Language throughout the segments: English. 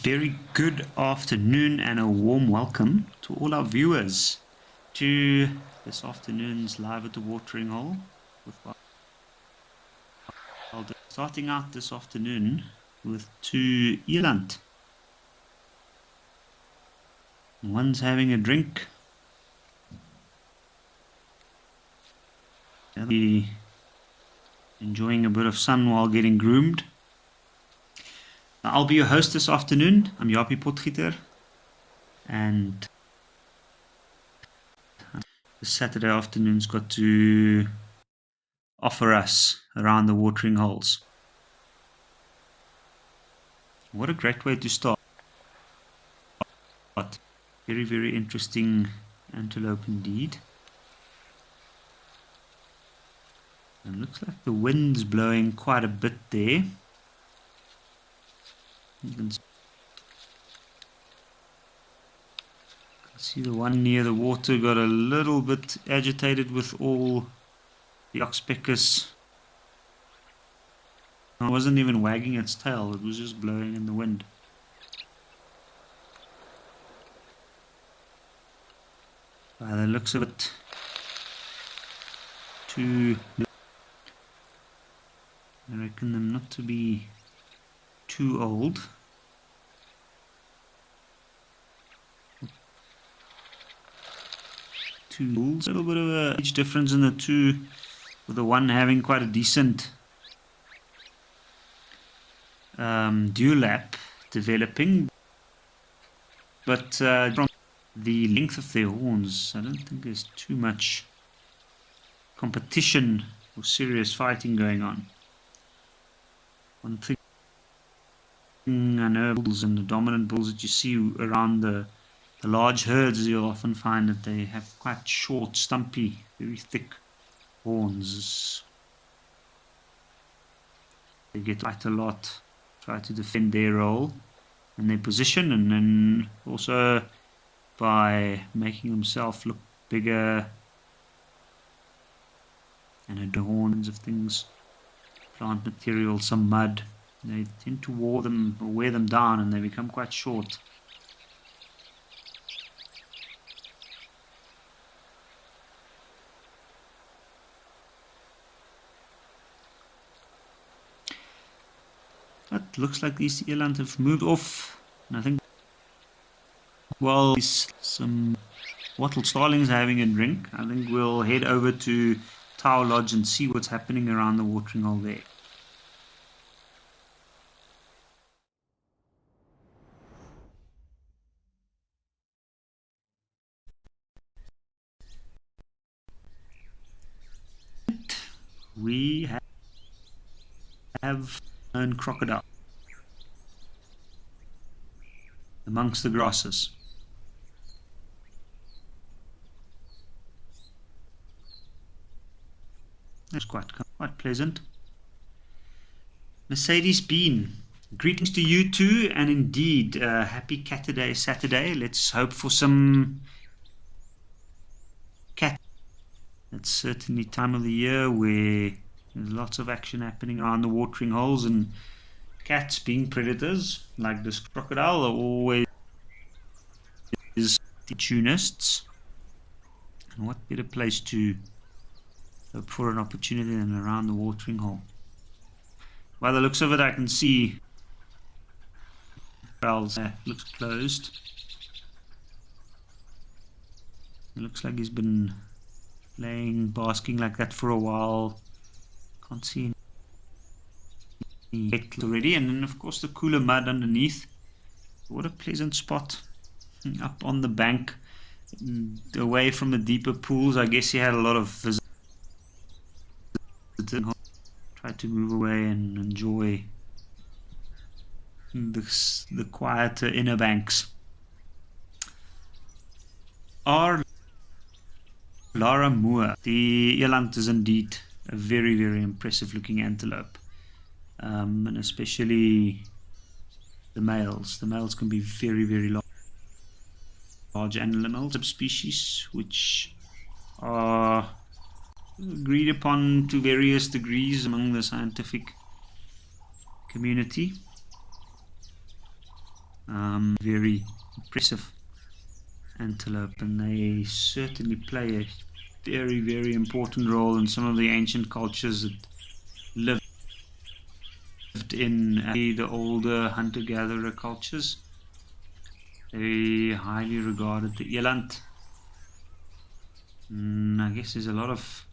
very good afternoon and a warm welcome to all our viewers to this afternoon's Live at the Watering Hole. Starting out this afternoon with two eland. One's having a drink. The other enjoying a bit of sun while getting groomed. I'll be your host this afternoon. I'm Jaapie Potgieter, and this Saturday afternoon's got to offer us around the watering holes. What a great way to start. Very, very interesting antelope indeed. And looks like the wind's blowing quite a bit there. You can see the one near the water got a little bit agitated with all the oxpeckers. It wasn't even wagging its tail, it was just blowing in the wind. By the looks of it, I reckon them not to be too old. Two bulls. A little bit of a age difference in the two, with the one having quite a decent dewlap developing, but from the length of their horns, I don't think there's too much competition or serious fighting going on. One thing I know, bulls and the dominant bulls that you see around the large herds, you'll often find that they have quite short, stumpy, very thick horns. They get quite a lot, try to defend their role and their position, and then also by making themselves look bigger and the horns of things, plant material, some mud. They tend to wear them down, and they become quite short. But looks like these eland have moved off, and I think, well, some wattle starlings are having a drink. I think we'll head over to Tower Lodge and see what's happening around the watering hole there. We have known crocodile amongst the grasses. That's quite pleasant. Mercedes Bean, greetings to you too, and indeed happy Cat-a-Day Saturday. Let's hope for some cat. It's certainly time of the year where there's lots of action happening around the watering holes, and cats, being predators like this crocodile, are always opportunists. And what better place to look for an opportunity than around the watering hole? By the looks of it, I can see looks closed. It looks like he's been basking like that for a while. Can't see any heck already, and then of course the cooler mud underneath. What a pleasant spot up on the bank, away from the deeper pools. I guess he had a lot of visitors. Tried to move away and enjoy the quieter inner banks. Our Lara Moore, the eland, is indeed a very, very impressive looking antelope, and especially the males. The males can be very, very large animal subspecies, which are agreed upon to various degrees among the scientific community. Very impressive antelope, and they certainly play a very, very important role in some of the ancient cultures that lived in the older hunter-gatherer cultures. They highly regarded the eland. I guess there's a lot of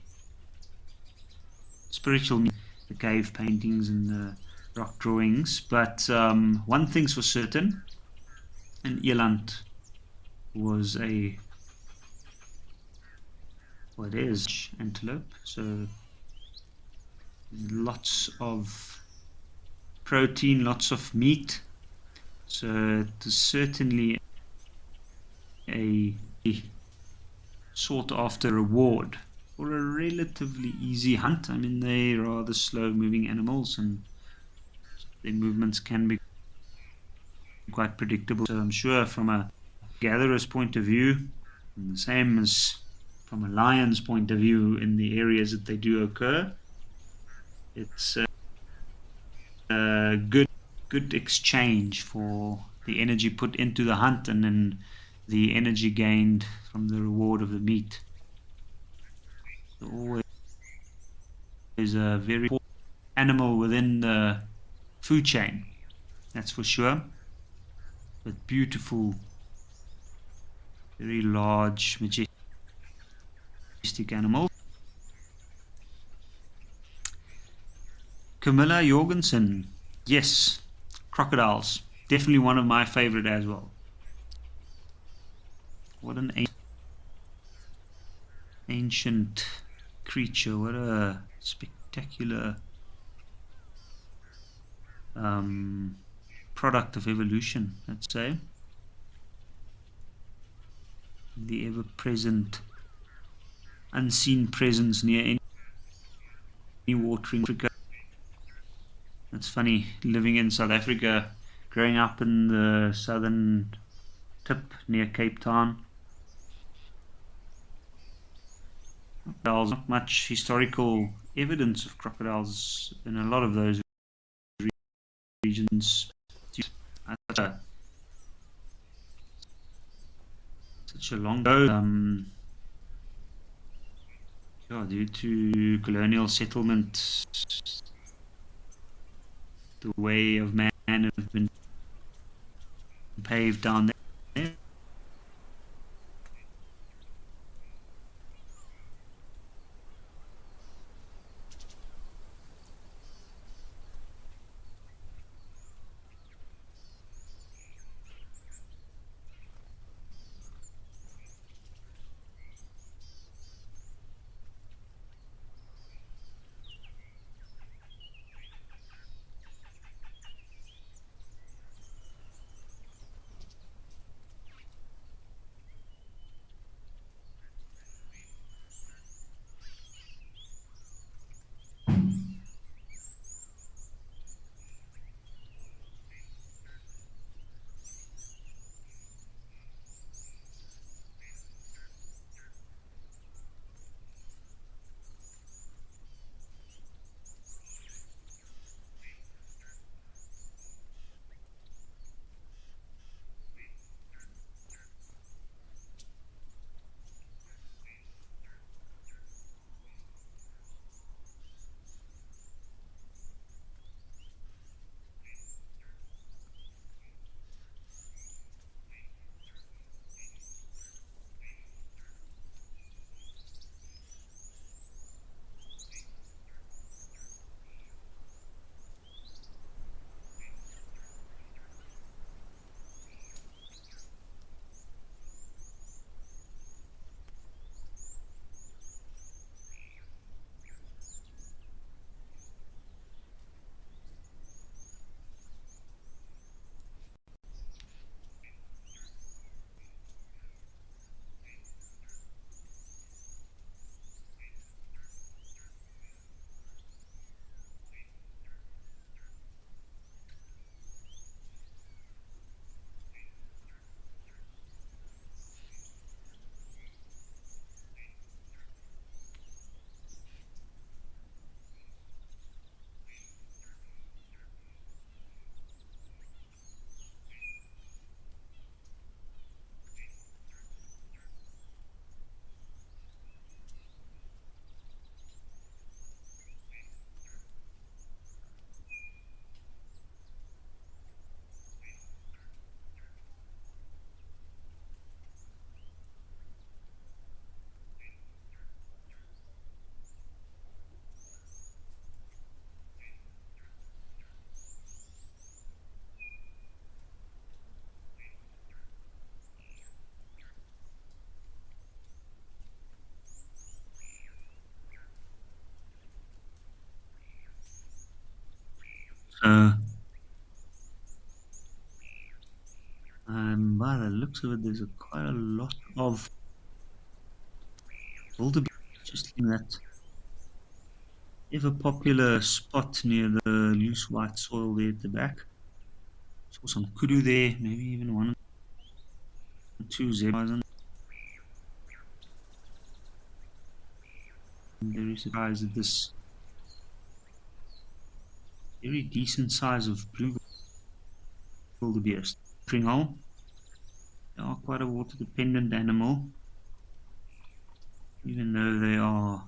spiritual meaning in the cave paintings and the rock drawings, but one thing's for certain: an eland was it is antelope, so lots of protein, lots of meat. So it is certainly a sought after reward for a relatively easy hunt. I mean, they're rather slow moving animals and their movements can be quite predictable. So I'm sure from a gatherer's point of view, and the same as from a lion's point of view in the areas that they do occur, it's a good exchange for the energy put into the hunt and then the energy gained from the reward of the meat. So always a very important animal within the food chain, that's for sure. But beautiful, very large, majestic animals. Camilla Jorgensen, yes, crocodiles, definitely one of my favorite as well. What an ancient creature, what a spectacular product of evolution, let's say. The ever-present, unseen presence near any watering Africa. It's funny, living in South Africa, growing up in the southern tip near Cape Town. There's not much historical evidence of crocodiles in a lot of those regions. Such a long ago, due to colonial settlement, the way of man have been paved down there. By the looks of it, there's quite a lot of wildebeest. Just in that ever popular spot near the loose white soil there at the back. Saw some kudu there, maybe even one or two zebras. I'm very surprised at this very decent size of blue wildebeest. Watering they are quite a water dependent animal, even though they are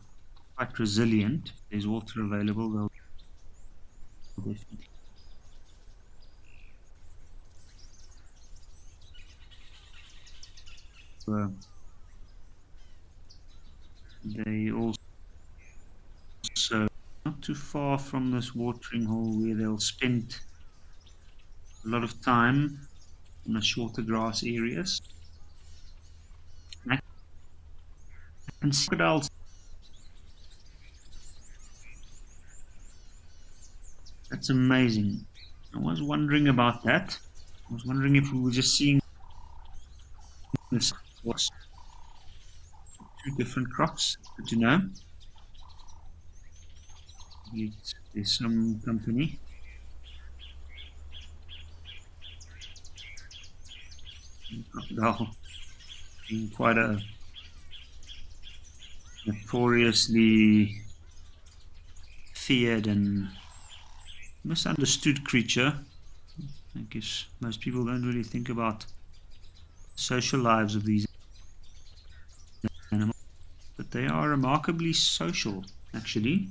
quite resilient. If there's water available, they'll definitely. Uh, they also not too far from this watering hole where they'll spend a lot of time in the shorter grass areas. And crocodiles, that's amazing. I was wondering about that. I was wondering if we were just seeing this was two different crops. Good to know. There's some company. Crocodile being quite a notoriously feared and misunderstood creature. I guess most people don't really think about social lives of these animals, but they are remarkably social, actually.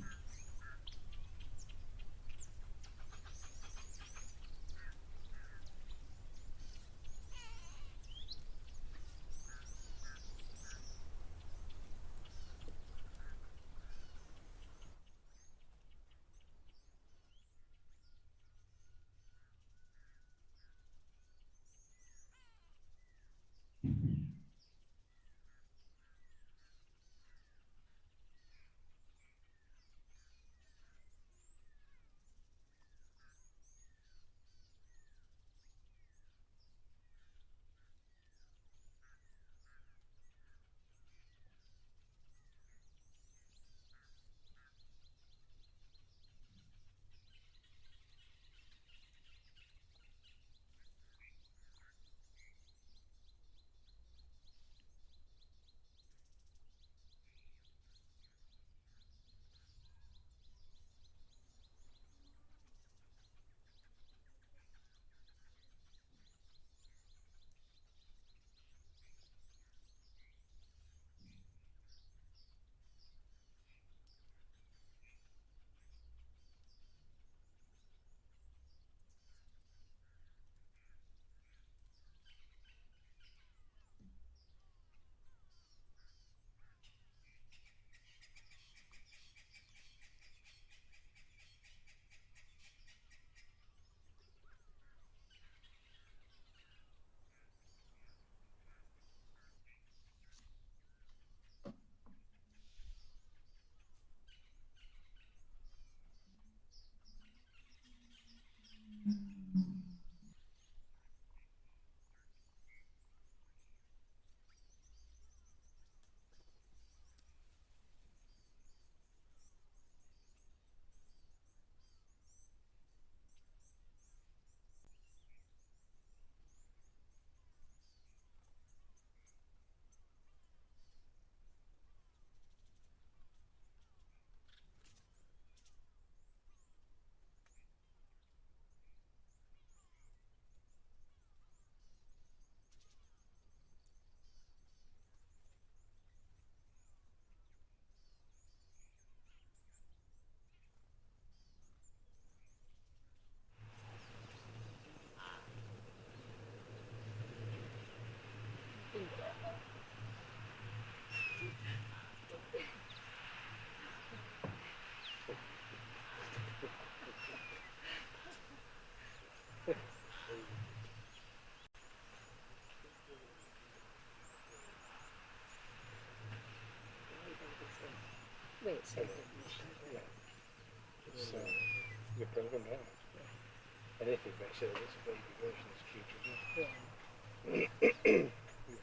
Anything makes it, it's a baby version, it's cute, isn't it? Even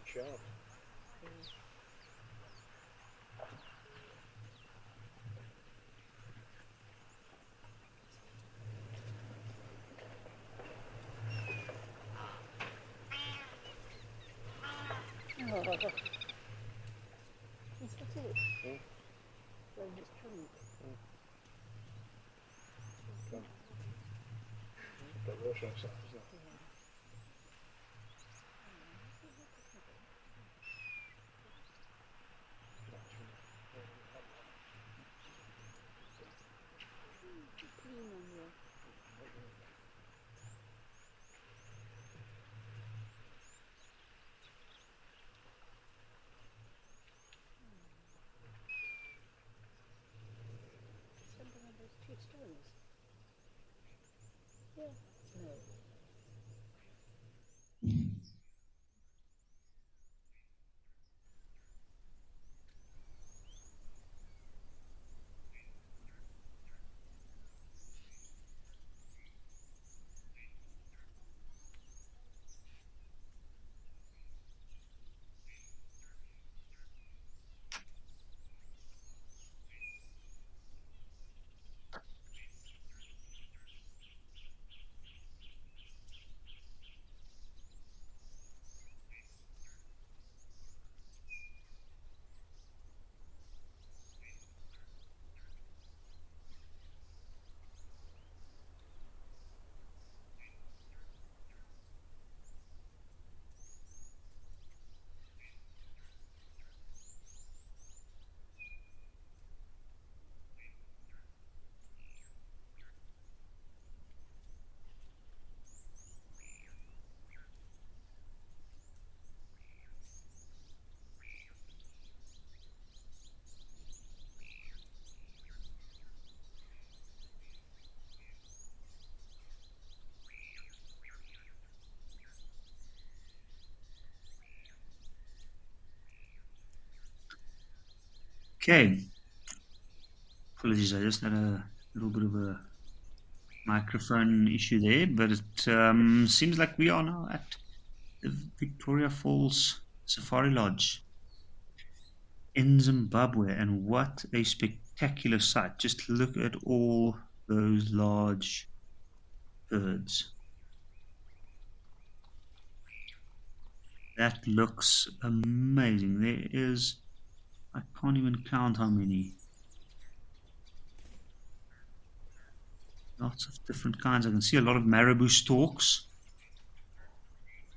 sharp. Is that it? Mm. Going its trunk. Got water outside, isn't it? Clean on you. Something on those 2 stones. Yeah. No. Okay. Apologies, I just had a little bit of a microphone issue there, but it seems like we are now at the Victoria Falls Safari Lodge in Zimbabwe, and what a spectacular sight. Just look at all those large birds. That looks amazing. There is, I can't even count how many. Lots of different kinds. I can see a lot of marabou storks.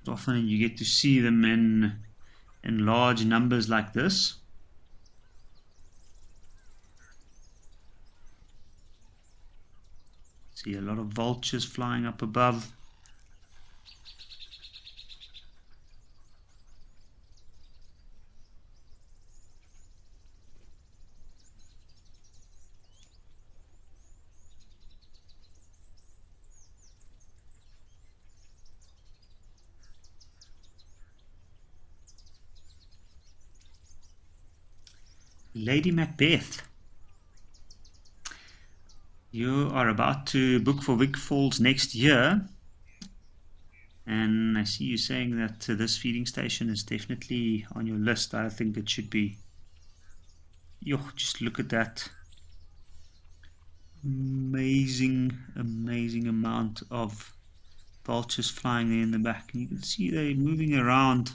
Often you get to see them in large numbers like this. See a lot of vultures flying up above. Lady Macbeth. You are about to book for Vic Falls next year, and I see you saying that this feeding station is definitely on your list. I think it should be. Yo, just look at that amazing amount of vultures flying there in the back, and you can see they're moving around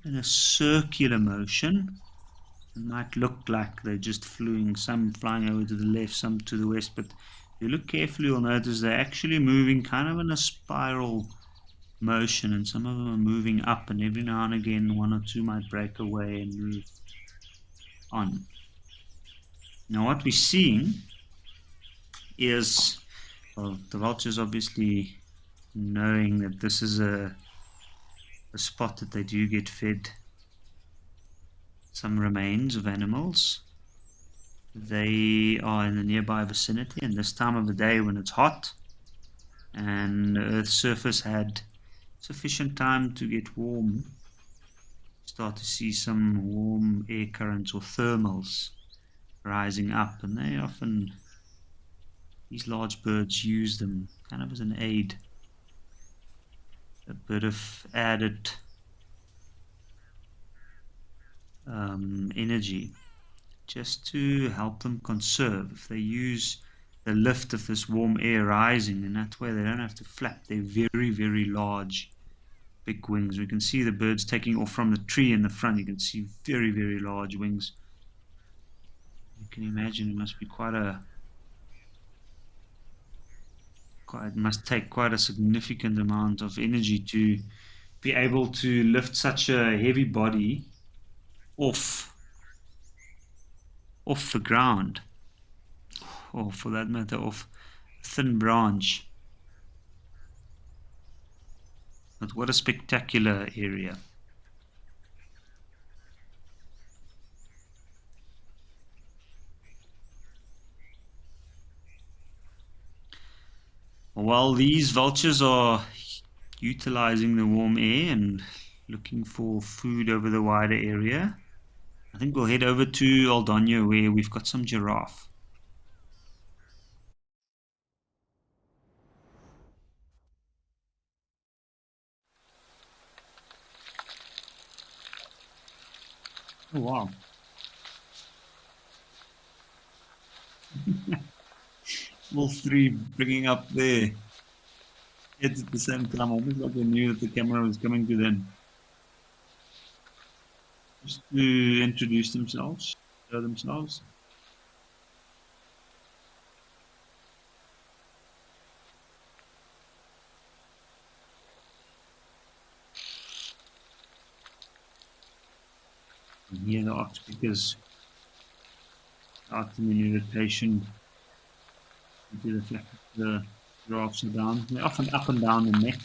in a circular motion. It might look like they're just flying, some flying over to the left, some to the west, but if you look carefully, you'll notice they're actually moving kind of in a spiral motion, and some of them are moving up, and every now and again one or two might break away and move on. Now what we're seeing is, well, the vultures obviously knowing that this is a spot that they do get fed some remains of animals. They are in the nearby vicinity, and this time of the day when it's hot and the Earth's surface had sufficient time to get warm, start to see some warm air currents or thermals rising up, and they often These large birds use them kind of as an aid, a bit of added energy just to help them conserve. If they use the lift of this warm air rising, and that way they don't have to flap their very, very large big wings. We can see the birds taking off from the tree in the front. You can see very, very large wings. You can imagine it must be it must take quite a significant amount of energy to be able to lift such a heavy body off the ground, or for that matter off a thin branch. But what a spectacular area. While these vultures are utilizing the warm air and looking for food over the wider area, I think we'll head over to Aldonio where we've got some giraffe. Oh wow. All three bringing up their heads at the same time, almost like they knew that the camera was coming to them. Just to introduce themselves, show themselves. And here the ox speakers out in the rotation into the fact that the giraffes are down. They're often up and down the neck.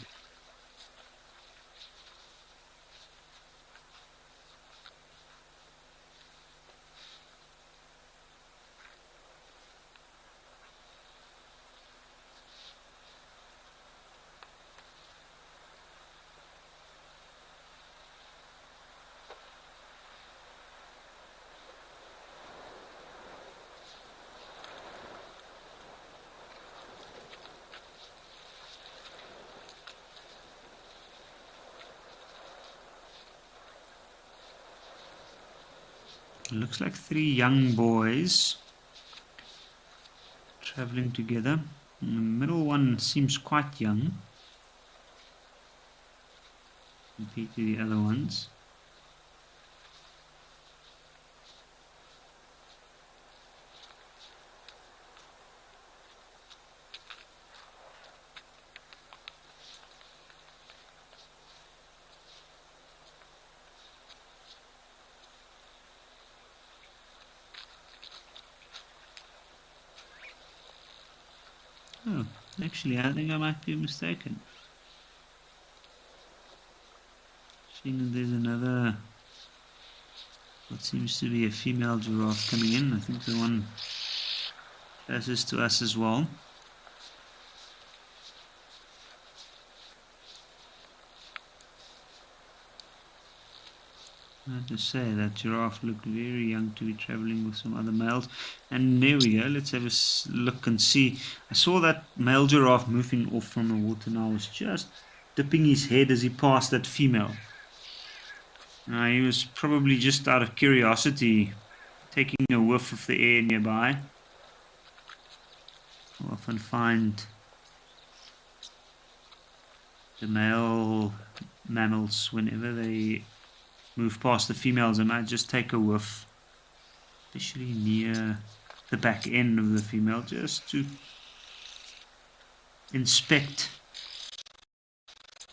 It looks like three young boys traveling together. And the middle one seems quite young compared to the other ones. Oh, actually, I think I might be mistaken. Seeing that there's another, what seems to be a female giraffe coming in. I think the one closest to us as well. I have to say that giraffe looked very young to be traveling with some other males. And there we go. Let's have a look and see. I saw that male giraffe moving off from the water now. Was just dipping his head as he passed that female. He was probably just out of curiosity taking a whiff of the air nearby. I often find the male mammals, whenever they move past the females, I might just take a whiff, especially near the back end of the female, just to inspect.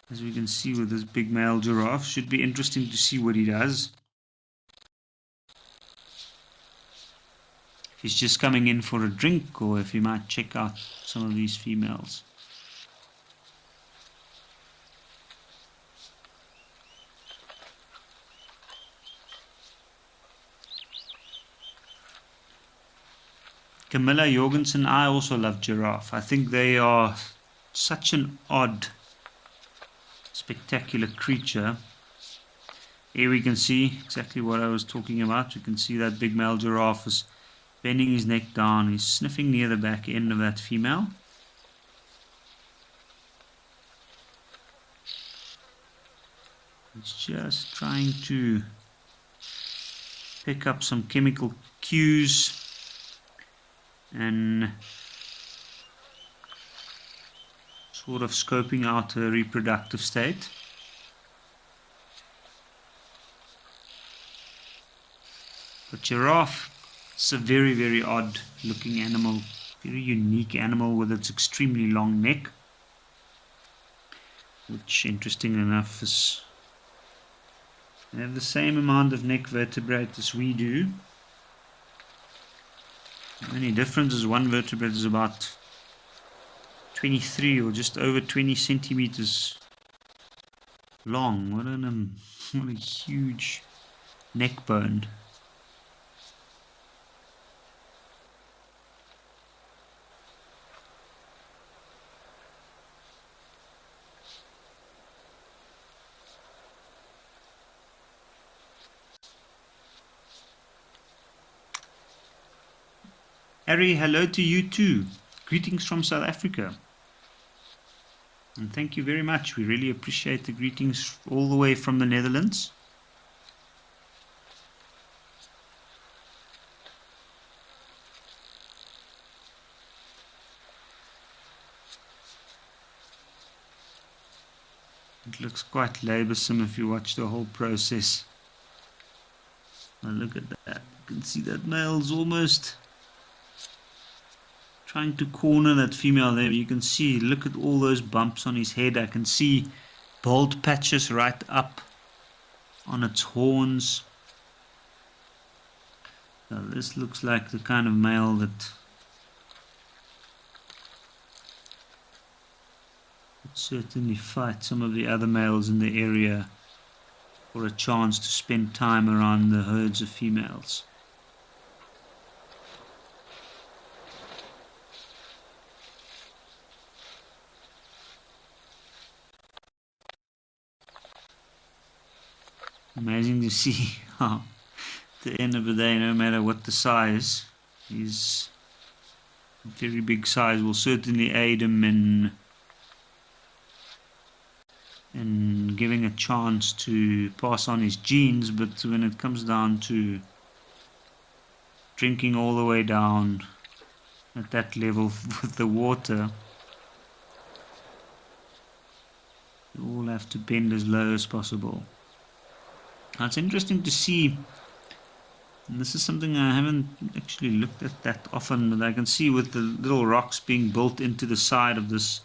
As we can see with this big male giraffe, should be interesting to see what he does. If he's just coming in for a drink, or if he might check out some of these females. Camilla Jorgensen, I also love giraffe. I think they are such an odd, spectacular creature. Here we can see exactly what I was talking about. You can see that big male giraffe is bending his neck down. He's sniffing near the back end of that female. He's just trying to pick up some chemical cues and sort of scoping out her reproductive state. But giraffe, it's a very, very odd looking animal, very unique animal with its extremely long neck, which, interesting enough, is they have the same amount of neck vertebrae as we do. The only difference is one vertebrate is about 23 or just over 20 centimeters long. What a huge neck bone. Harry, hello to you too. Greetings from South Africa. And thank you very much. We really appreciate the greetings all the way from the Netherlands. It looks quite laborsome if you watch the whole process. Now look at that. You can see that male's almost trying to corner that female there. You can see, look at all those bumps on his head. I can see bald patches right up on its horns. So this looks like the kind of male that would certainly fight some of the other males in the area for a chance to spend time around the herds of females. Amazing to see how at the end of the day, no matter what the size, his very big size will certainly aid him in giving a chance to pass on his genes. But when it comes down to drinking all the way down at that level with the water, you all have to bend as low as possible. Now it's interesting to see, and this is something I haven't actually looked at that often, but I can see with the little rocks being built into the side of this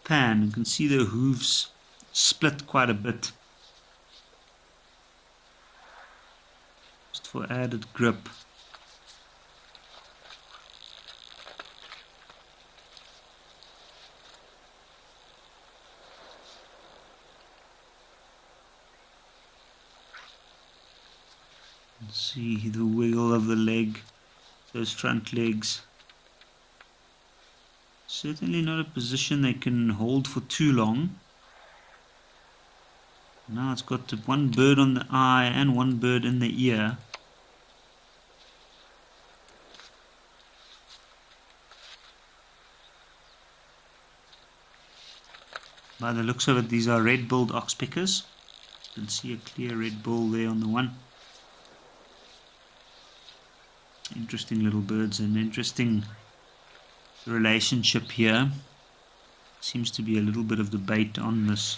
pan, you can see the hooves split quite a bit, just for added grip. See the wiggle of the leg, those front legs. Certainly not a position they can hold for too long. Now it's got one bird on the eye and one bird in the ear. By the looks of it, these are red-billed oxpeckers. You can see a clear red bill there on the one. Interesting little birds, and interesting relationship here. Seems to be a little bit of debate on this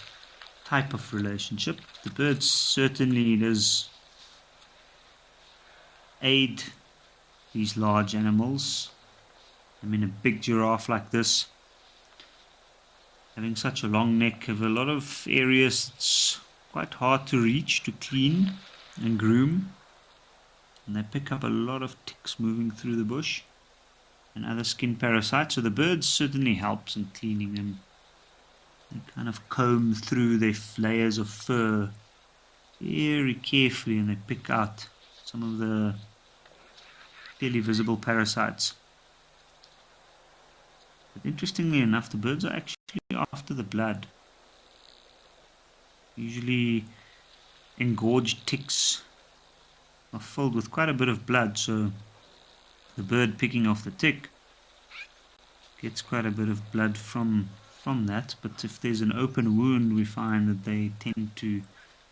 type of relationship. The birds certainly does aid these large animals. I mean, a big giraffe like this, having such a long neck, have a lot of areas it's quite hard to reach, to clean and groom. And they pick up a lot of ticks moving through the bush and other skin parasites. So the birds certainly helps in cleaning them. They kind of comb through their layers of fur very carefully, and they pick out some of the clearly visible parasites. But interestingly enough, the birds are actually after the blood. Usually engorged ticks are filled with quite a bit of blood, so the bird picking off the tick gets quite a bit of blood from that, but if there's an open wound, we find that they tend to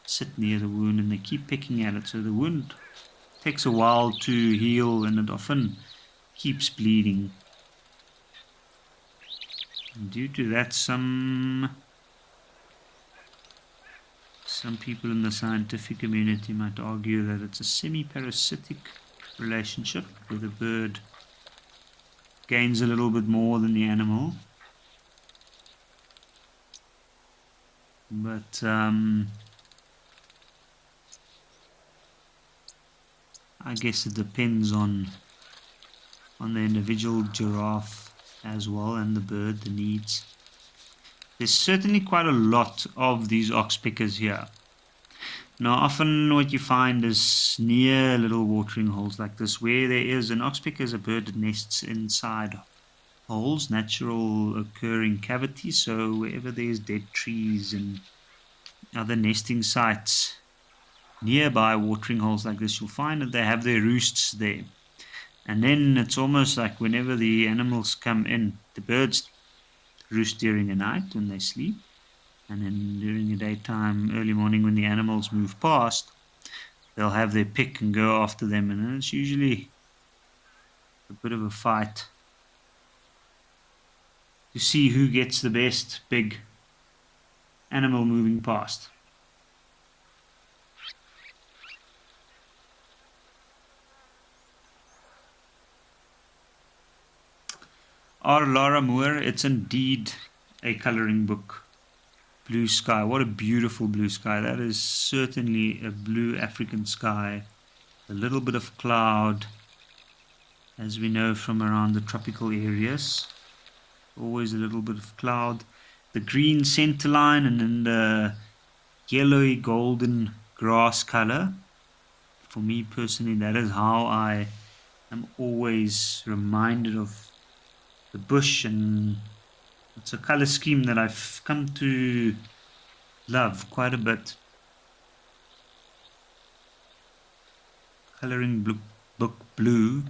sit near the wound and they keep picking at it, so the wound takes a while to heal and it often keeps bleeding. And due to that, some people in the scientific community might argue that it's a semi-parasitic relationship where the bird gains a little bit more than the animal. But I guess it depends on the individual giraffe as well, and the bird, the needs. There's certainly quite a lot of these oxpeckers here. Now, often what you find is near little watering holes like this, where there is an oxpecker is a bird that nests inside holes, natural occurring cavities. So wherever there's dead trees and other nesting sites nearby watering holes like this, you'll find that they have their roosts there. And then it's almost like whenever the animals come in, the birds roost during the night when they sleep, and then during the daytime, early morning, when the animals move past, they'll have their pick and go after them, and it's usually a bit of a fight to see who gets the best big animal moving past. Our Lara Moore, it's indeed a coloring book. Blue sky, what a beautiful blue sky. That is certainly a blue African sky. A little bit of cloud, as we know from around the tropical areas. Always a little bit of cloud. The green center line and then the yellowy golden grass color. For me personally, that is how I am always reminded of the bush, and it's a color scheme that I've come to love quite a bit. Coloring book blue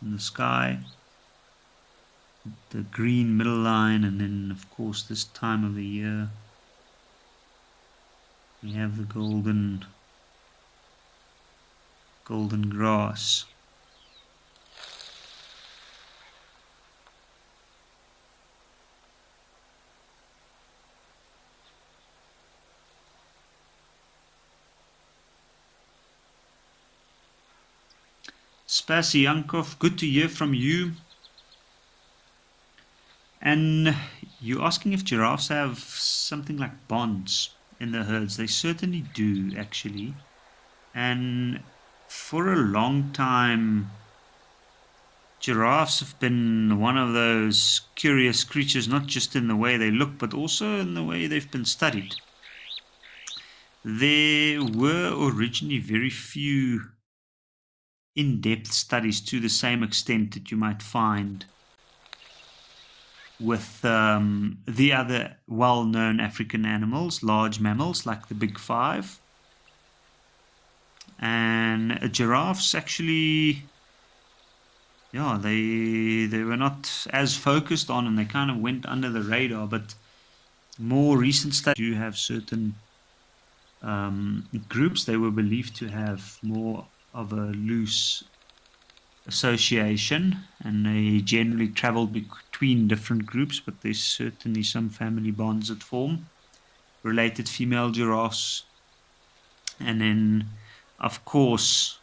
in the sky, the green middle line, and then of course this time of the year we have the golden grass. Spasi Yankov, good to hear from you. And you're asking if giraffes have something like bonds in the herds. They certainly do, actually. And for a long time, giraffes have been one of those curious creatures, not just in the way they look, but also in the way they've been studied. There were originally very few in-depth studies to the same extent that you might find with the other well-known African animals, large mammals like the big five. And giraffes actually, yeah, they were not as focused on, and they kind of went under the radar. But more recent studies do have certain groups. They were believed to have more of a loose association, and they generally traveled between different groups, but there's certainly some family bonds that form. Related female giraffes, and then of course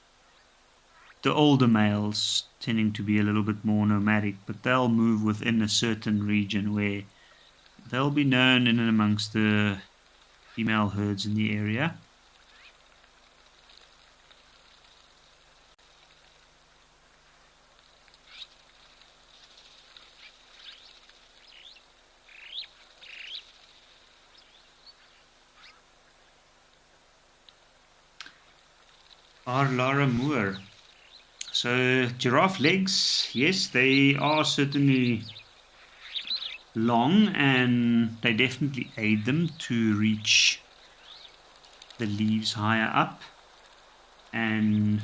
the older males tending to be a little bit more nomadic, but they'll move within a certain region where they'll be known in and amongst the female herds in the area. Our Lara Moore. So giraffe legs, yes, they are certainly long, and they definitely aid them to reach the leaves higher up. And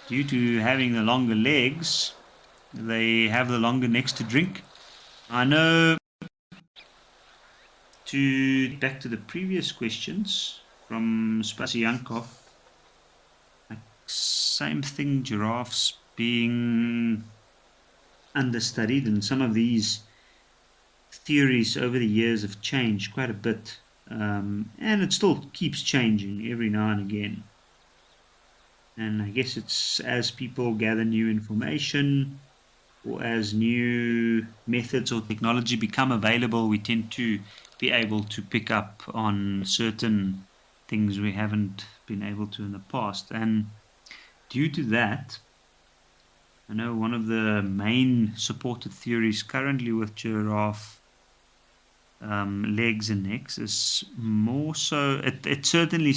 due to having the longer legs, they have the longer necks to drink. I know, to get back to the previous questions from Spasiankov, same thing, giraffes being understudied, and some of these theories over the years have changed quite a bit, and it still keeps changing every now and again. And I guess it's as people gather new information or as new methods or technology become available, we tend to be able to pick up on certain things we haven't been able to in the past. And due to that, I know one of the main supported theories currently with giraffe legs and necks is more so, it certainly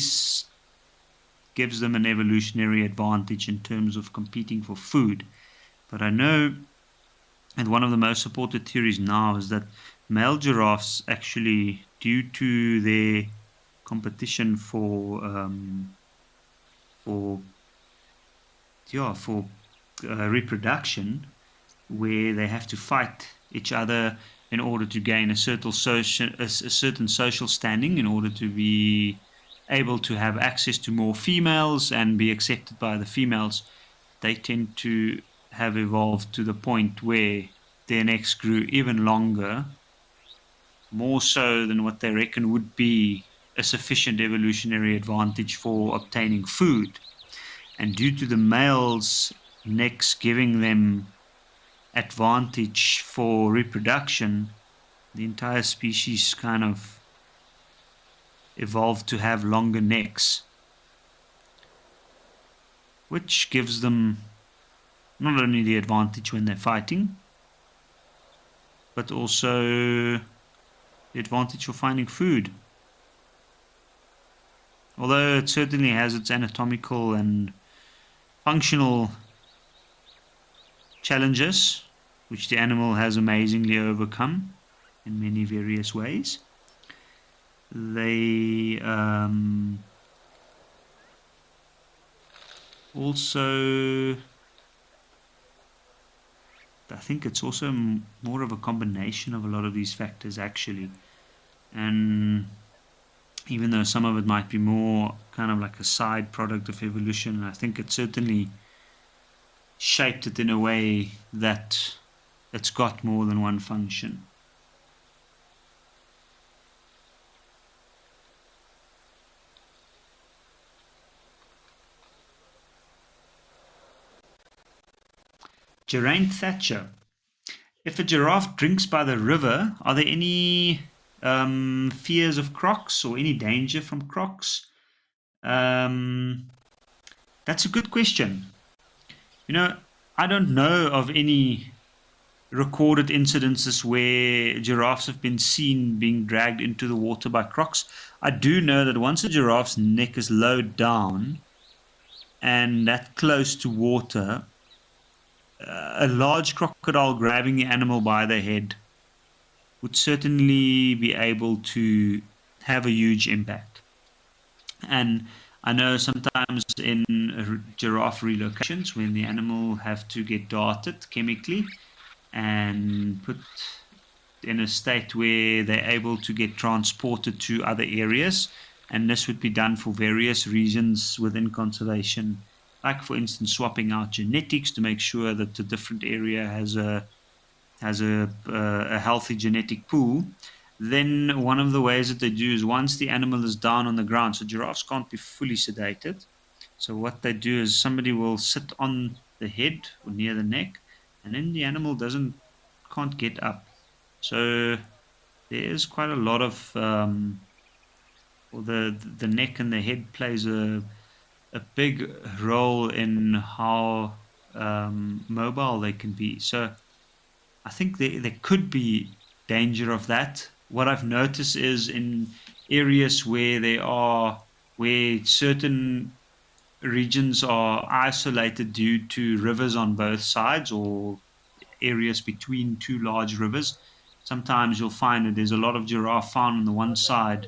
gives them an evolutionary advantage in terms of competing for food. But I know, and one of the most supported theories now is that male giraffes actually, due to their competition for reproduction, where they have to fight each other in order to gain a certain social standing, in order to be able to have access to more females and be accepted by the females, they tend to have evolved to the point where their necks grew even longer, more so than what they reckon would be a sufficient evolutionary advantage for obtaining food. And due to the males' necks giving them advantage for reproduction, the entire species kind of evolved to have longer necks, which gives them not only the advantage when they're fighting, but also the advantage for finding food. Although it certainly has its anatomical and functional challenges, which the animal has amazingly overcome in many various ways. They also, I think it's also more of a combination of a lot of these factors actually. And even though some of it might be more kind of like a side product of evolution, I think it certainly shaped it in a way that it's got more than one function. Geraint Thatcher. If a giraffe drinks by the river, are there any fears of crocs or any danger from crocs? That's a good question. I don't know of any recorded incidences where giraffes have been seen being dragged into the water by crocs. I do know that once a giraffe's neck is low down and that close to water, a large crocodile grabbing the animal by the head would certainly be able to have a huge impact. And I know sometimes in giraffe relocations, when the animal have to get darted chemically and put in a state where they're able to get transported to other areas, and this would be done for various reasons within conservation, like for instance swapping out genetics to make sure that the different area has a healthy genetic pool. Then one of the ways that they do is, once the animal is down on the ground, so giraffes can't be fully sedated, so what they do is somebody will sit on the head or near the neck, and then the animal can't get up. So there's quite a lot of the neck and the head plays a big role in how mobile they can be. So I think there could be danger of that. What I've noticed is in areas where certain regions are isolated due to rivers on both sides, or areas between two large rivers, sometimes you'll find that there's a lot of giraffe found on the one side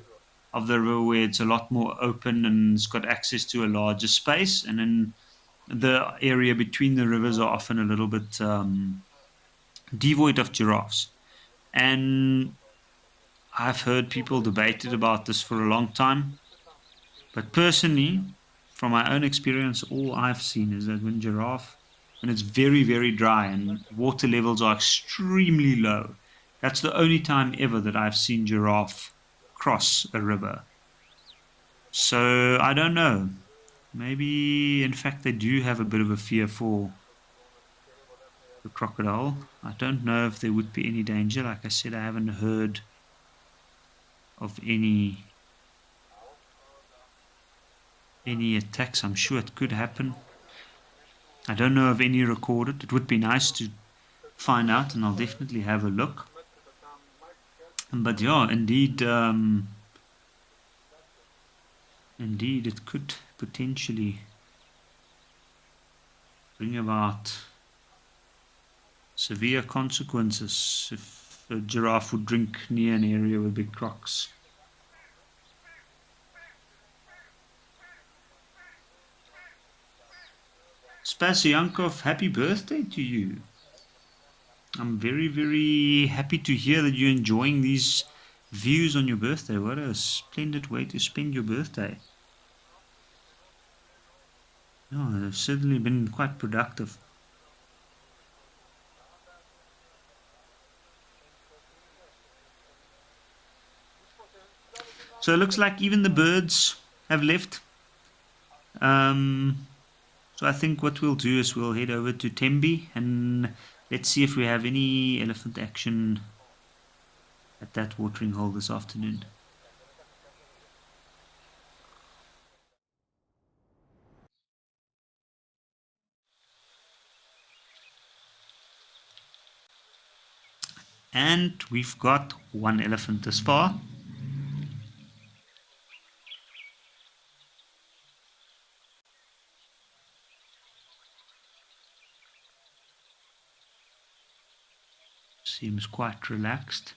of the river where it's a lot more open and it's got access to a larger space. And then the area between the rivers are often a little bit devoid of giraffes. And I've heard people debated about this for a long time. But personally, from my own experience, all I've seen is that when it's very, very dry and water levels are extremely low, that's the only time ever that I've seen giraffe cross a river. So I don't know. Maybe, in fact, they do have a bit of a fear for the crocodile. I don't know if there would be any danger. Like I said, I haven't heard of any attacks. I'm sure it could happen. I don't know of any recorded. It would be nice to find out, and I'll definitely have a look. But yeah, indeed, it could potentially bring about severe consequences if a giraffe would drink near an area with big crocs. Spasyankov, happy birthday to you. I'm very, very happy to hear that you're enjoying these views on your birthday. What a splendid way to spend your birthday. Yeah, they've certainly been quite productive. So it looks like even the birds have left. So I think what we'll do is we'll head over to Tembe and let's see if we have any elephant action at that watering hole this afternoon. And we've got one elephant this far. Seems quite relaxed.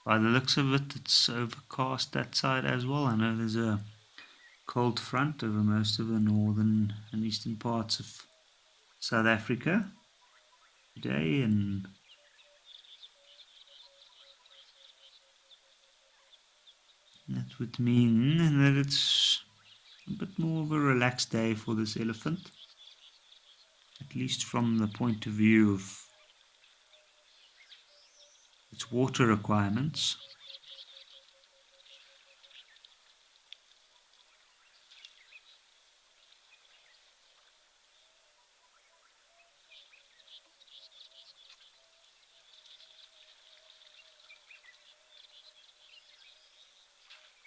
By the looks of it, it's overcast that side as well. I know there's a cold front over most of the northern and eastern parts of South Africa today, and that would mean that it's a bit more of a relaxed day for this elephant, at least from the point of view of its water requirements.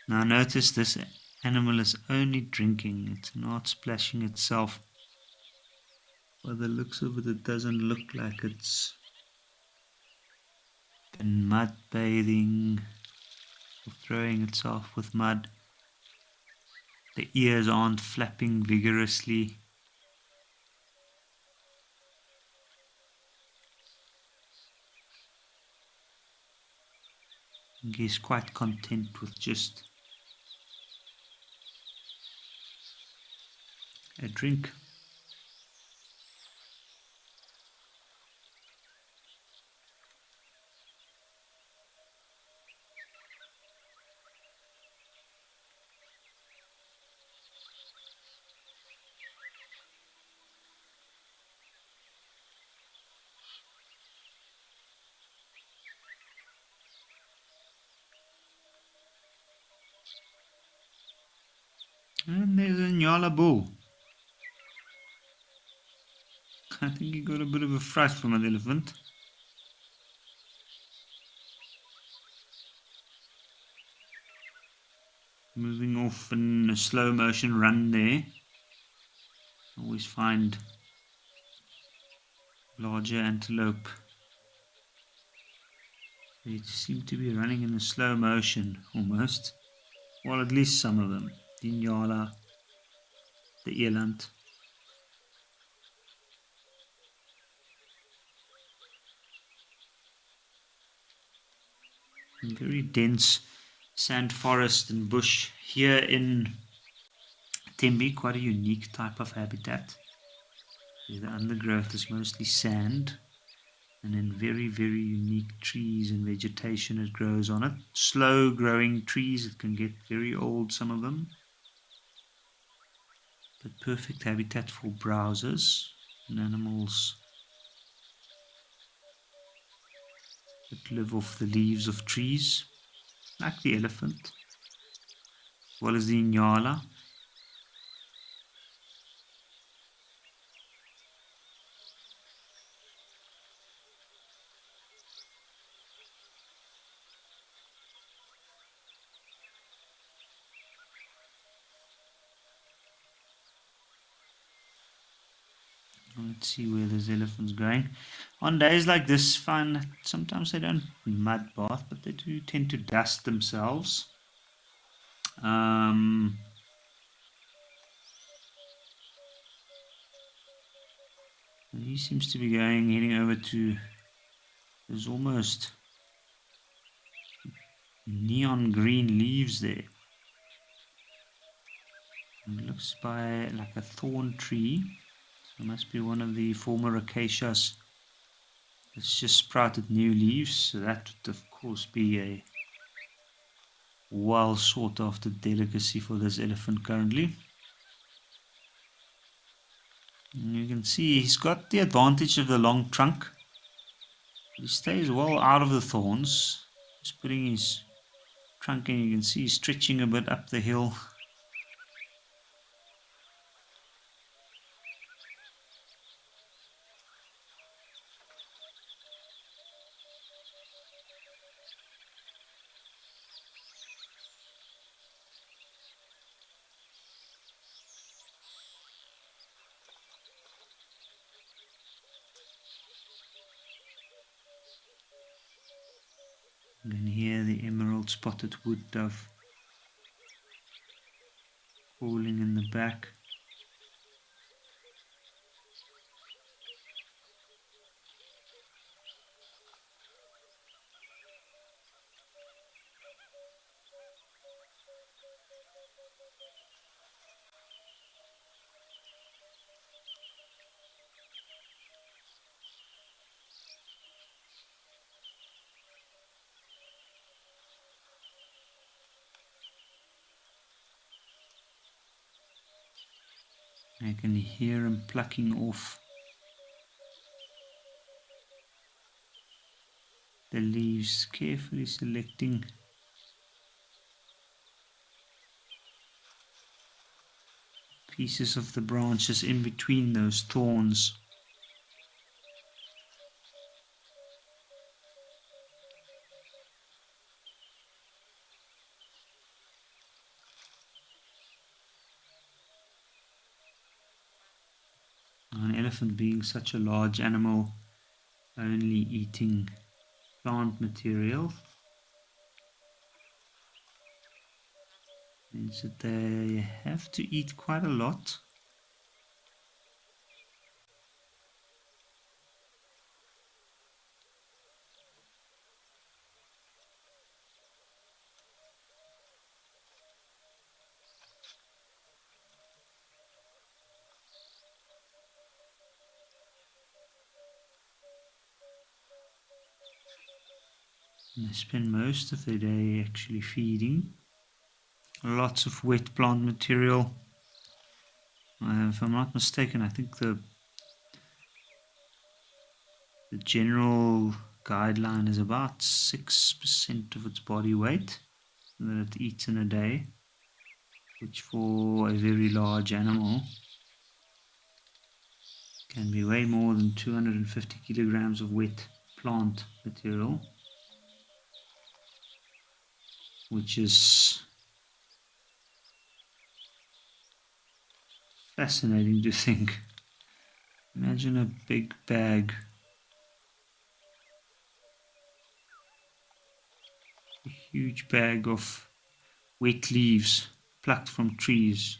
Now notice this animal is only drinking, it's not splashing itself. By the looks of it, it doesn't look like it's been mud bathing or throwing itself with mud. The ears aren't flapping vigorously. He's quite content with just a drink. And there's a Nyala bull. I think he got a bit of a fright from an elephant. Moving off in a slow motion run there. Always find larger antelope. They seem to be running in a slow motion almost. Well, at least some of them. The Nyala, the eland. very dense sand forest and bush. Here in Tembe, quite a unique type of habitat. The undergrowth is mostly sand, and then very, very unique trees and vegetation that grows on it. Slow growing trees, it can get very old, some of them, but perfect habitat for browsers and animals that live off the leaves of trees, like the elephant, as well as the inyala. Let's see where this elephant's going. On days like this, find that sometimes they don't mud bath, but they do tend to dust themselves. And he seems to be heading over to, there's almost neon green leaves there. It looks by like a thorn tree. So it must be one of the former acacias. It's just sprouted new leaves, so that would of course be a well sought after delicacy for this elephant currently. And you can see he's got the advantage of the long trunk. He stays well out of the thorns. Just putting his trunk in, you can see he's stretching a bit up the hill. You can hear the emerald spotted wood dove calling in the back. I can hear him plucking off the leaves, carefully selecting pieces of the branches in between those thorns. An elephant being such a large animal, only eating plant material, means that they have to eat quite a lot. And they spend most of their day actually feeding. Lots of wet plant material. If I'm not mistaken, I think the general guideline is about 6% of its body weight that it eats in a day, which for a very large animal can be way more than 250 kilograms of wet plant material, which is fascinating to think. Imagine a big bag, a huge bag of wet leaves plucked from trees.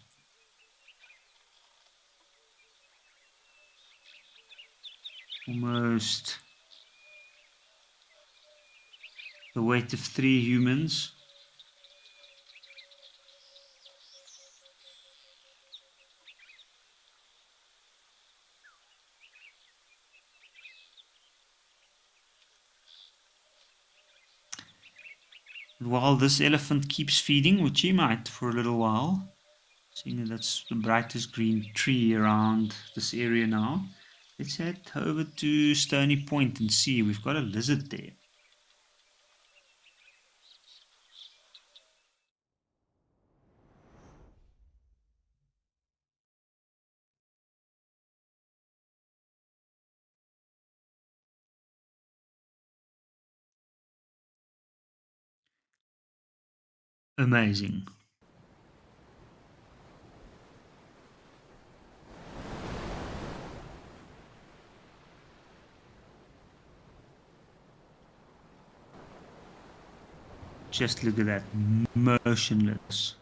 Almost the weight of 3 humans. While this elephant keeps feeding, which he might for a little while, seeing that that's the brightest green tree around this area now, let's head over to Stony Point and see. We've got a lizard there. Amazing. Just look at that, motionless.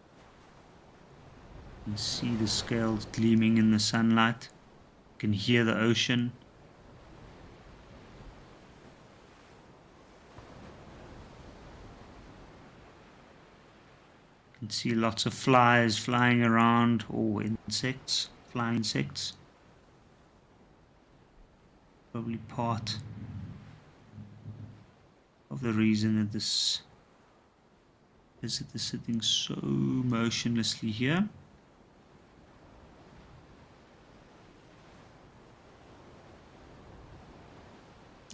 You can see the scales gleaming in the sunlight. You can hear the ocean. You can see lots of flies flying around, or insects, flying insects. Probably part of the reason that this lizard is sitting so motionlessly here.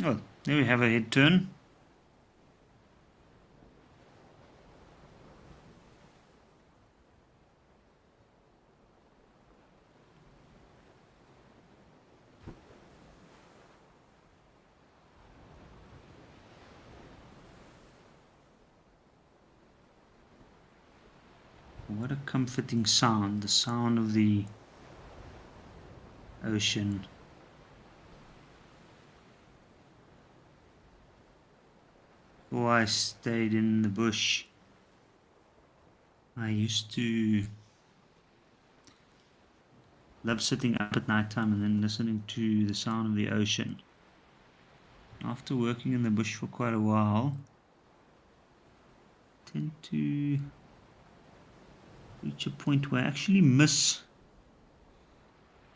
Oh, there we have a head turn. What a comforting sound, the sound of the ocean. Before I stayed in the bush, I used to love sitting up at night time and then listening to the sound of the ocean. After working in the bush for quite a while, I tend to reach a point where I actually miss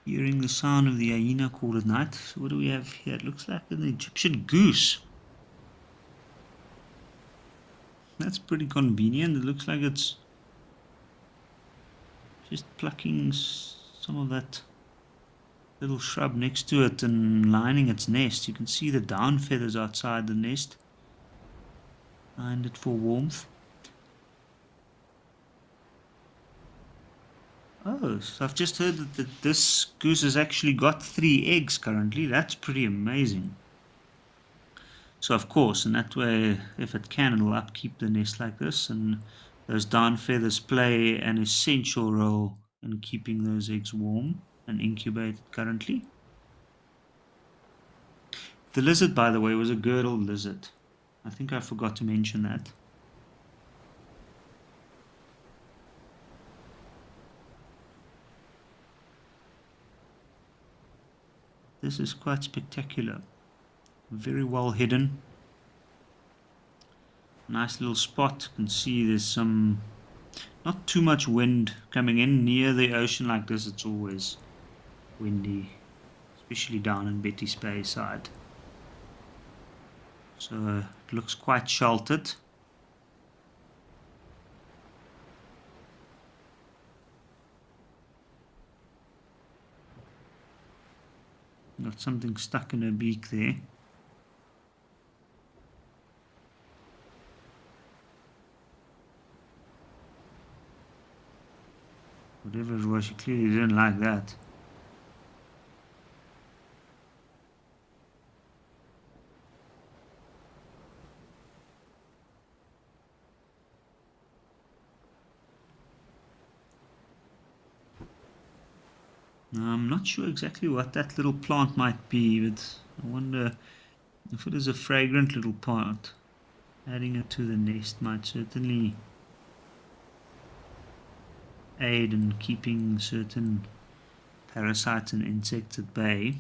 hearing the sound of the hyena call at night. So what do we have here? It looks like an Egyptian goose. That's pretty convenient. It looks like it's just plucking some of that little shrub next to it and lining its nest. You can see the down feathers outside the nest. Lined it for warmth. Oh, so I've just heard that this goose has actually got 3 eggs currently. That's pretty amazing. So of course, in that way, if it can, it'll upkeep the nest like this, and those down feathers play an essential role in keeping those eggs warm and incubated currently. The lizard, by the way, was a girdled lizard. I think I forgot to mention that. This is quite spectacular. Very well hidden. Nice little spot. You can see there's some, not too much wind coming in. Near the ocean like this, it's always windy, especially down in Betty's Bay side. So it looks quite sheltered. Got something stuck in her beak there. Whatever it was, she clearly didn't like that. Now, I'm not sure exactly what that little plant might be, but I wonder if it is a fragrant little plant. Adding it to the nest might certainly aid in keeping certain parasites and insects at bay.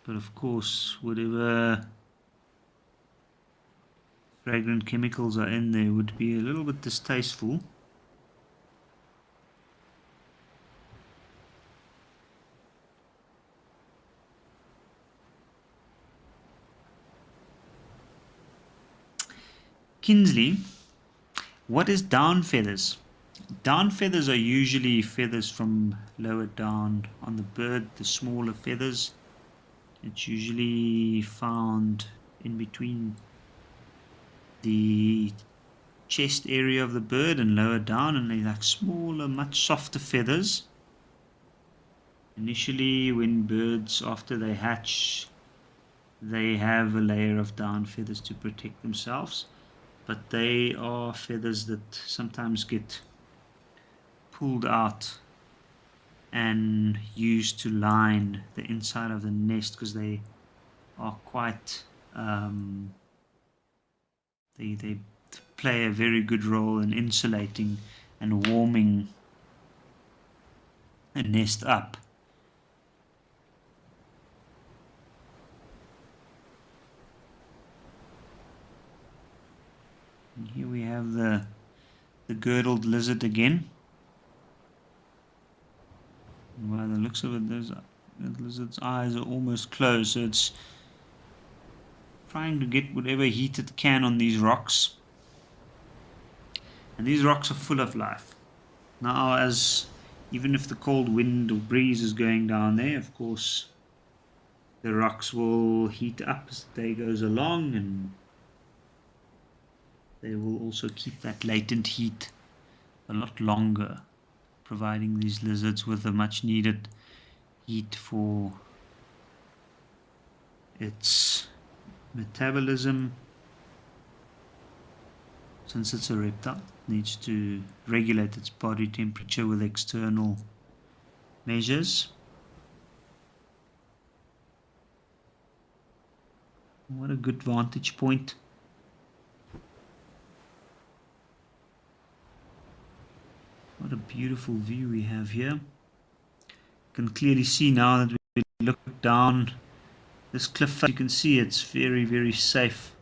But of course, whatever fragrant chemicals are in there would be a little bit distasteful. Kinsley, what is down feathers? Down feathers are usually feathers from lower down on the bird, the smaller feathers. It's usually found in between the chest area of the bird and lower down, and they're like smaller, much softer feathers. Initially, when birds, after they hatch, they have a layer of down feathers to protect themselves, but they are feathers that sometimes get pulled out and used to line the inside of the nest because they are quite they play a very good role in insulating and warming a nest up. And here we have the girdled lizard again. And by the looks of it, the lizard's eyes are almost closed, so it's trying to get whatever heat it can on these rocks. And these rocks are full of life. Now, as even if the cold wind or breeze is going down there, of course, the rocks will heat up as the day goes along, and they will also keep that latent heat a lot longer, providing these lizards with a much needed heat for its metabolism. Since it's a reptile, it needs to regulate its body temperature with external measures. What a good vantage point. What a beautiful view we have here. You can clearly see now that we look down this cliff face. You can see it's very, very safe.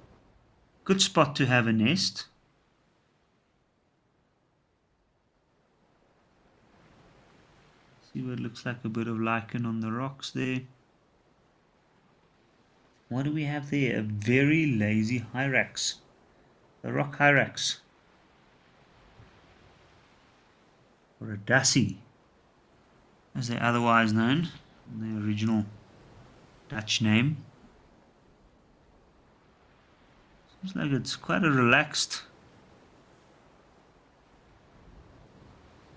Good spot to have a nest. See what looks like a bit of lichen on the rocks there. What do we have there? A very lazy hyrax. The rock hyrax. Or a dassie, as they're otherwise known, the original Dutch name. Seems like it's quite a relaxed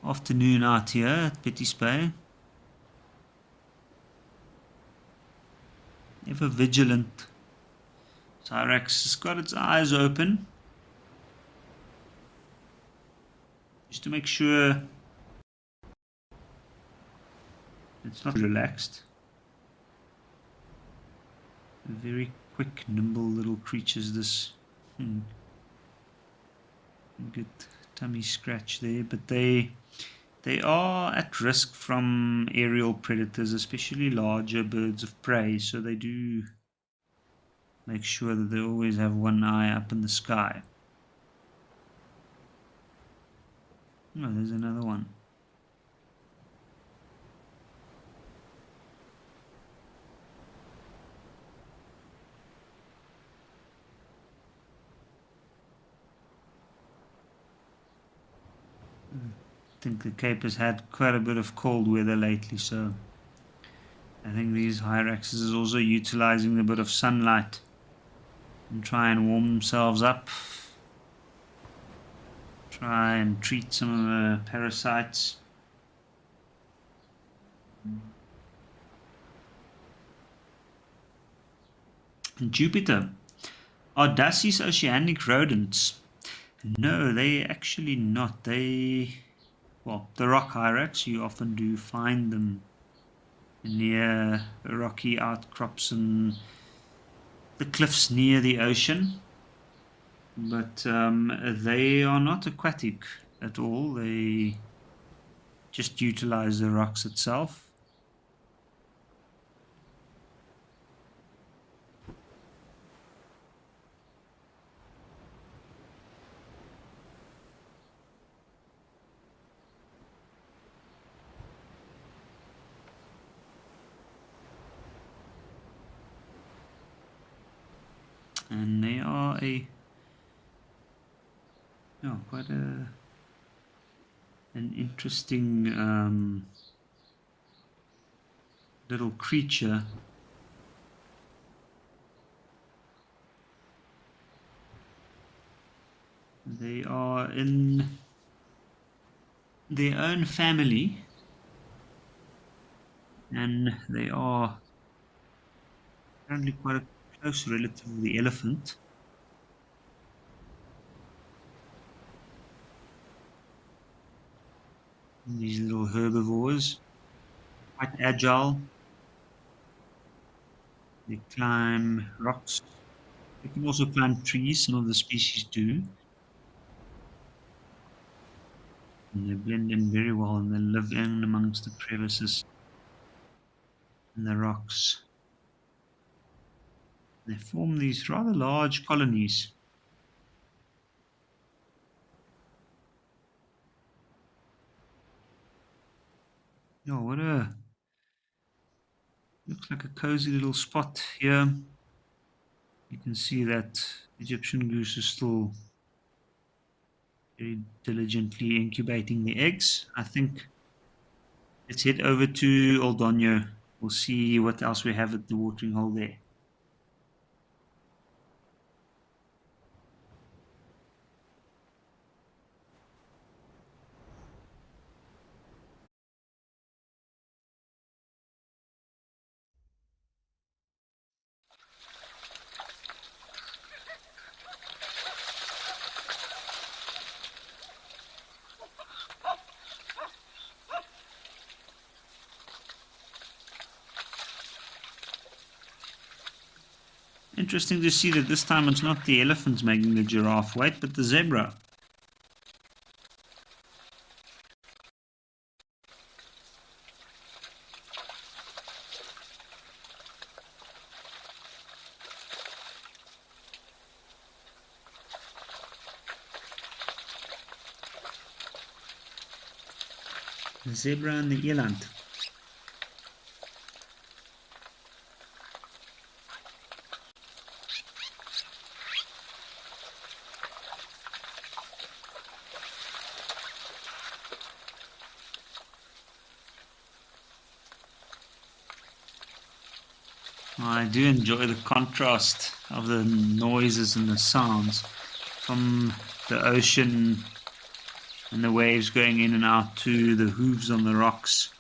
afternoon out here at Betty's Bay. Ever vigilant. Hyrax has got its eyes open just to make sure it's not relaxed. Very quick, nimble little creatures. This good tummy scratch there, but they are at risk from aerial predators, especially larger birds of prey. So they do make sure that they always have one eye up in the sky. Oh, there's another one. I think the Cape has had quite a bit of cold weather lately, so I think these hyraxes is also utilizing a bit of sunlight and try and warm themselves up. Try and treat some of the parasites. Jupiter. Are dassies oceanic rodents? No, they actually not. Well, the rock hyrax, you often do find them near rocky outcrops and the cliffs near the ocean, but they are not aquatic at all. They just utilize the rocks itself. and they are quite an interesting little creature. They are in their own family, and they are apparently quite a close relative of the elephant. These little herbivores, quite agile. They climb rocks. They can also climb trees. Some of the species do. And they blend in very well, and they live in amongst the crevices and the rocks. They form these rather large colonies. Oh, looks like a cozy little spot here. You can see that Egyptian goose is still very diligently incubating the eggs. I think let's head over to Oldonyo. We'll see what else we have at the watering hole there. Interesting to see that this time it's not the elephants making the giraffe wait, but the zebra. The zebra and the eland. I do enjoy the contrast of the noises and the sounds from the ocean and the waves going in and out to the hooves on the rocks.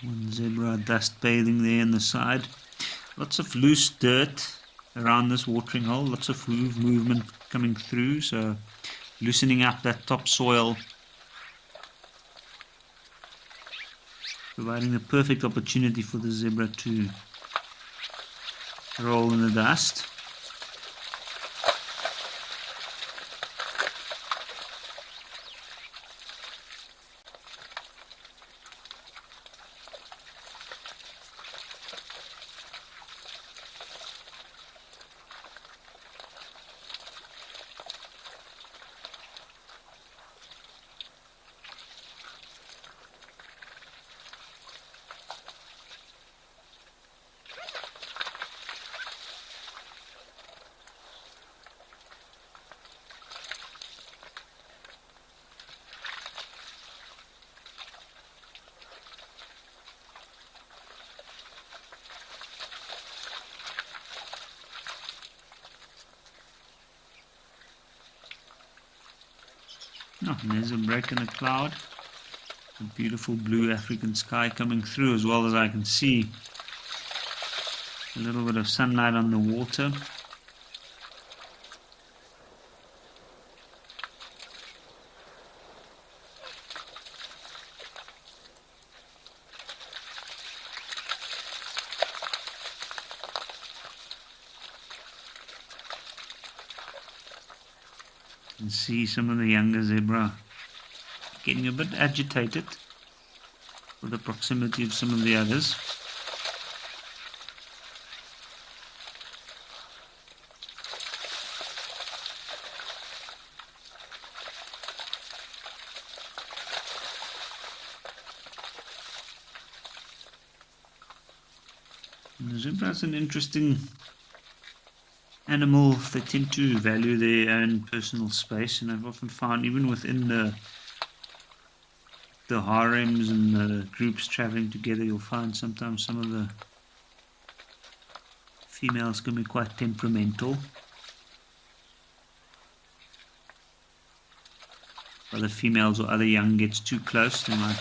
One zebra dust bathing there in the side. Lots of loose dirt around this watering hole, lots of hoof movement coming through, so loosening up that topsoil, providing the perfect opportunity for the zebra to roll in the dust. Oh, and there's a break in the cloud. A beautiful blue African sky coming through, as well as I can see a little bit of sunlight on the water. You can see some of the younger zebra getting a bit agitated with the proximity of some of the others. The zebra is an interesting animal. They tend to value their own personal space, and I've often found even within the harems and the groups traveling together, you'll find sometimes some of the females can be quite temperamental. Other females or other young gets too close, they might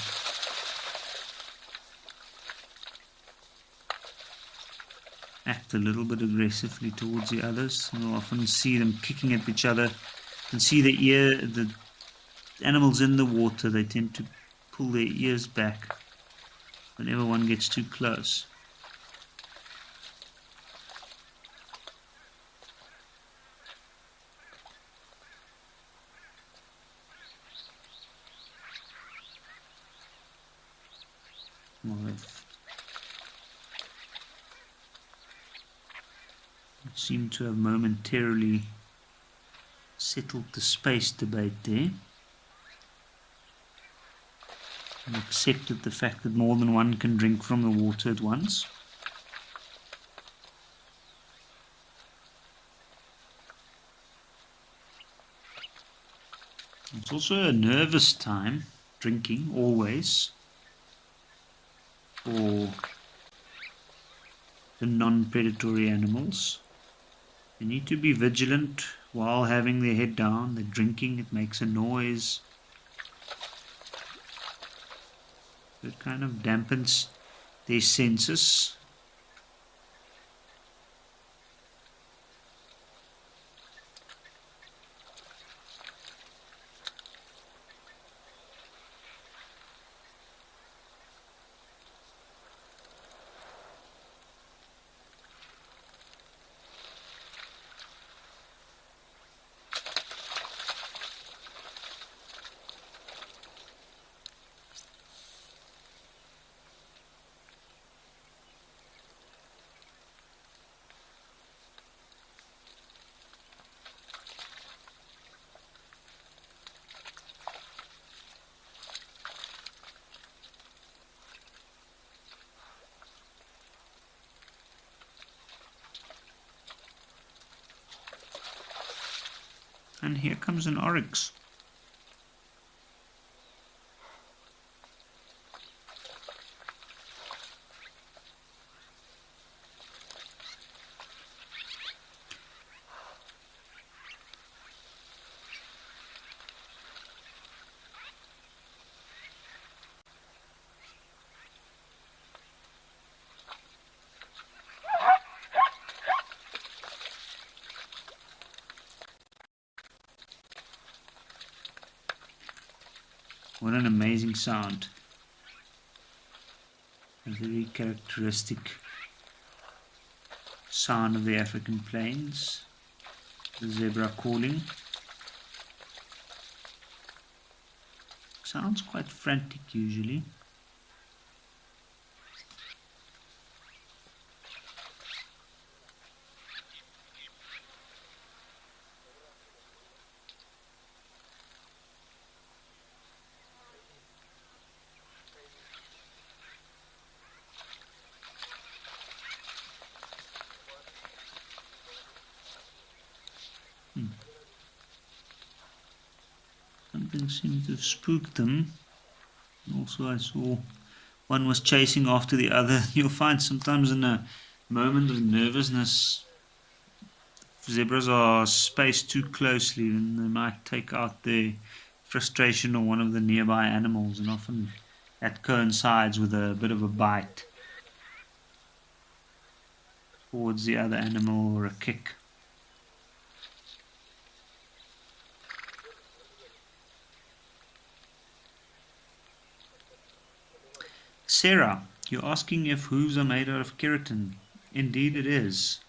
act a little bit aggressively towards the others. You'll often see them kicking at each other. You can see the animals in the water, they tend to pull their ears back whenever one gets too close. Well, they seem to have momentarily settled the space debate there and accepted the fact that more than one can drink from the water at once. It's also a nervous time, drinking, always, for the non-predatory animals. They need to be vigilant while having their head down. They're drinking, it makes a noise. It kind of dampens their senses. And here comes an oryx. What an amazing sound. A very characteristic sound of the African plains. The zebra calling. Sounds quite frantic usually. Something seemed to have spooked them. Also, I saw one was chasing after the other. You'll find sometimes in a moment of nervousness, zebras are spaced too closely and they might take out their frustration on one of the nearby animals, and often that coincides with a bit of a bite towards the other animal or a kick. Sarah, you're asking if hooves are made out of keratin. Indeed it is.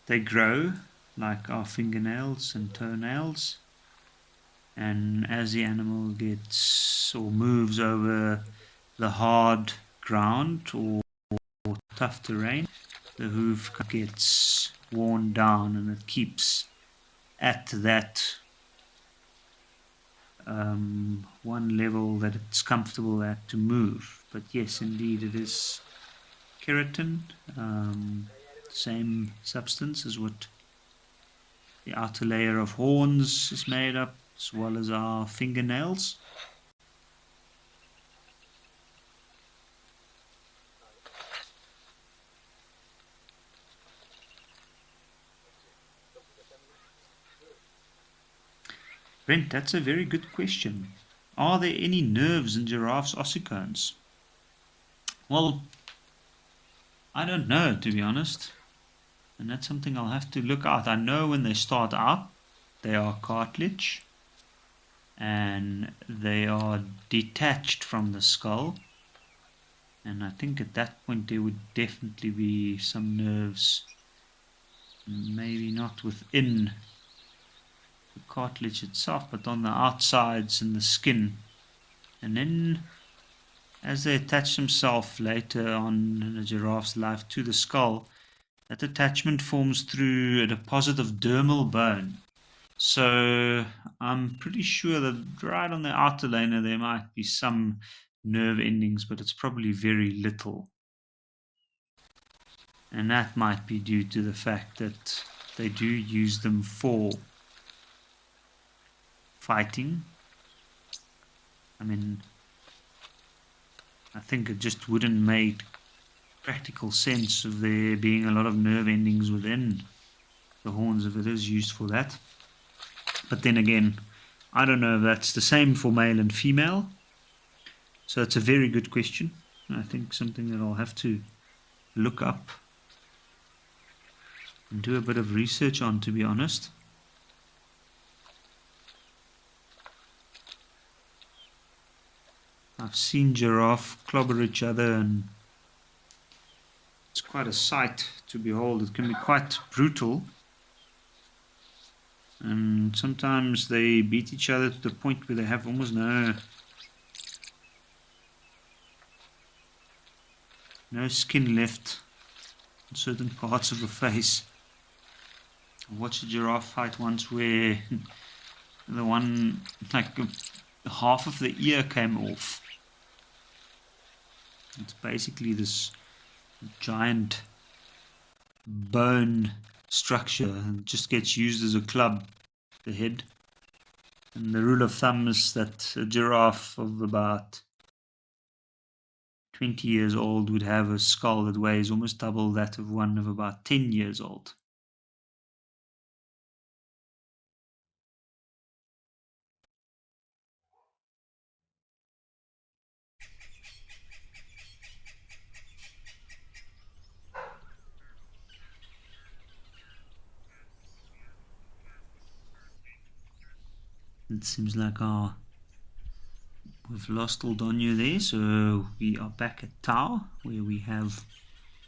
They grow like our fingernails and toenails, and as the animal gets or moves over the hard ground or tough terrain, the hoof gets worn down and it keeps at that one level that it's comfortable at to move. But yes, indeed, it is keratin, same substance as what the outer layer of horns is made up, as well as our fingernails. Brent, that's a very good question. Are there any nerves in giraffes' ossicones? Well, I don't know, to be honest. And that's something I'll have to look out. I know when they start out, they are cartilage and they are detached from the skull. And I think at that point there would definitely be some nerves, maybe not within the cartilage itself, but on the outsides and the skin. And then as they attach themselves later on in a giraffe's life to the skull, that attachment forms through a deposit of dermal bone. So I'm pretty sure that right on the outer liner there might be some nerve endings, but it's probably very little. And that might be due to the fact that they do use them for fighting. I mean, I think it just wouldn't make practical sense of there being a lot of nerve endings within the horns if it is used for that. But then again, I don't know if that's the same for male and female. So it's a very good question. I think something that I'll have to look up and do a bit of research on, to be honest. I've seen giraffe clobber each other, and it's quite a sight to behold. It can be quite brutal, and sometimes they beat each other to the point where they have almost no skin left on certain parts of the face. I watched a giraffe fight once where the one, like half of the ear came off. It's basically this giant bone structure and just gets used as a club, the head. And the rule of thumb is that a giraffe of about 20 years old would have a skull that weighs almost double that of one of about 10 years old. It seems like we've lost old Donio there, so we are back at Tau, where we have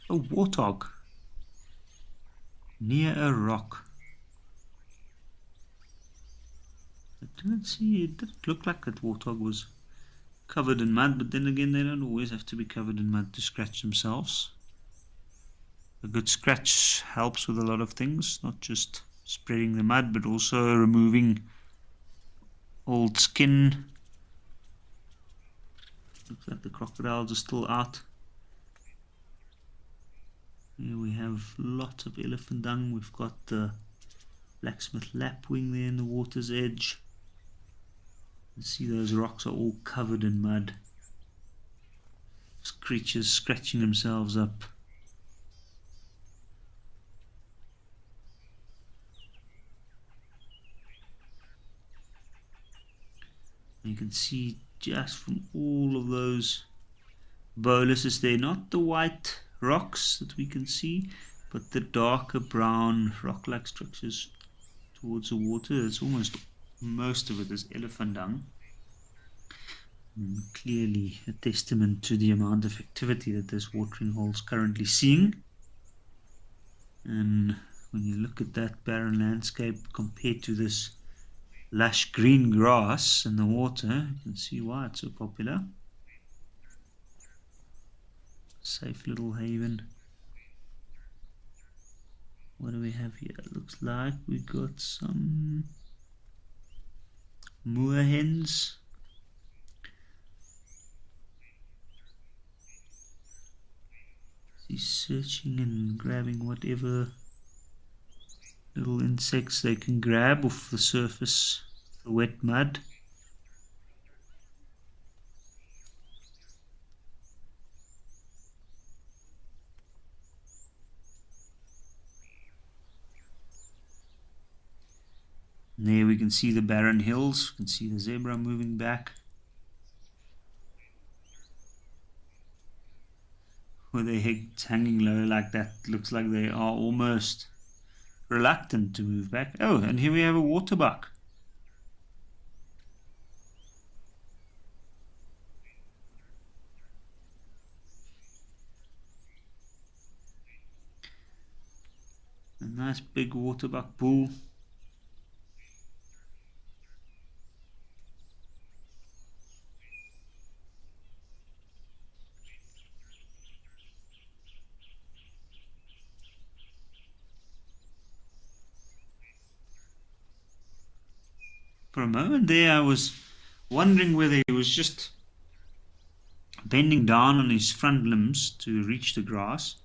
a warthog near a rock. I didn't see, it didn't look like that warthog was covered in mud, but then again, they don't always have to be covered in mud to scratch themselves. A good scratch helps with a lot of things, not just spreading the mud, but also removing old skin. Looks like the crocodiles are still out. Here we have lots of elephant dung. We've got the blacksmith lapwing there in the water's edge. You see those rocks are all covered in mud. These creatures scratching themselves up. You can see just from all of those boluses there, not the white rocks that we can see, but the darker brown rock-like structures towards the water. It's almost most of it is elephant dung. And clearly a testament to the amount of activity that this watering hole is currently seeing. And when you look at that barren landscape compared to this lush green grass in the water, you can see why it's so popular. Safe little haven. What do we have here? It looks like we got some moorhens. He's searching and grabbing whatever little insects they can grab off the surface, the wet mud. And there we can see the barren hills. We can see the zebra moving back. With their heads hanging low like that, looks like they are almost reluctant to move back. Oh, and here we have a waterbuck. A nice big waterbuck bull. For a moment there I was wondering whether he was just bending down on his front limbs to reach the grass.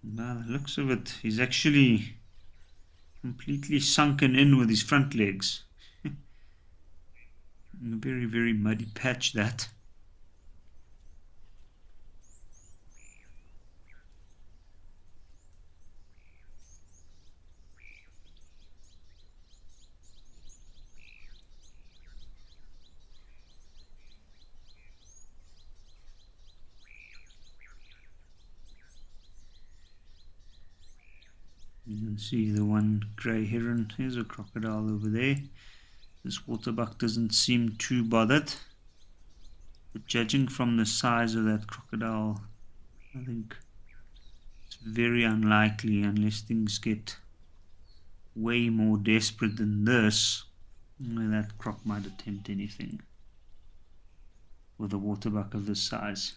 By the looks of it, he's actually completely sunken in with his front legs. A very, very muddy patch that. You can see the one grey heron. There's a crocodile over there. This waterbuck doesn't seem too bothered. But judging from the size of that crocodile, I think it's very unlikely, unless things get way more desperate than this, that croc might attempt anything with a waterbuck of this size.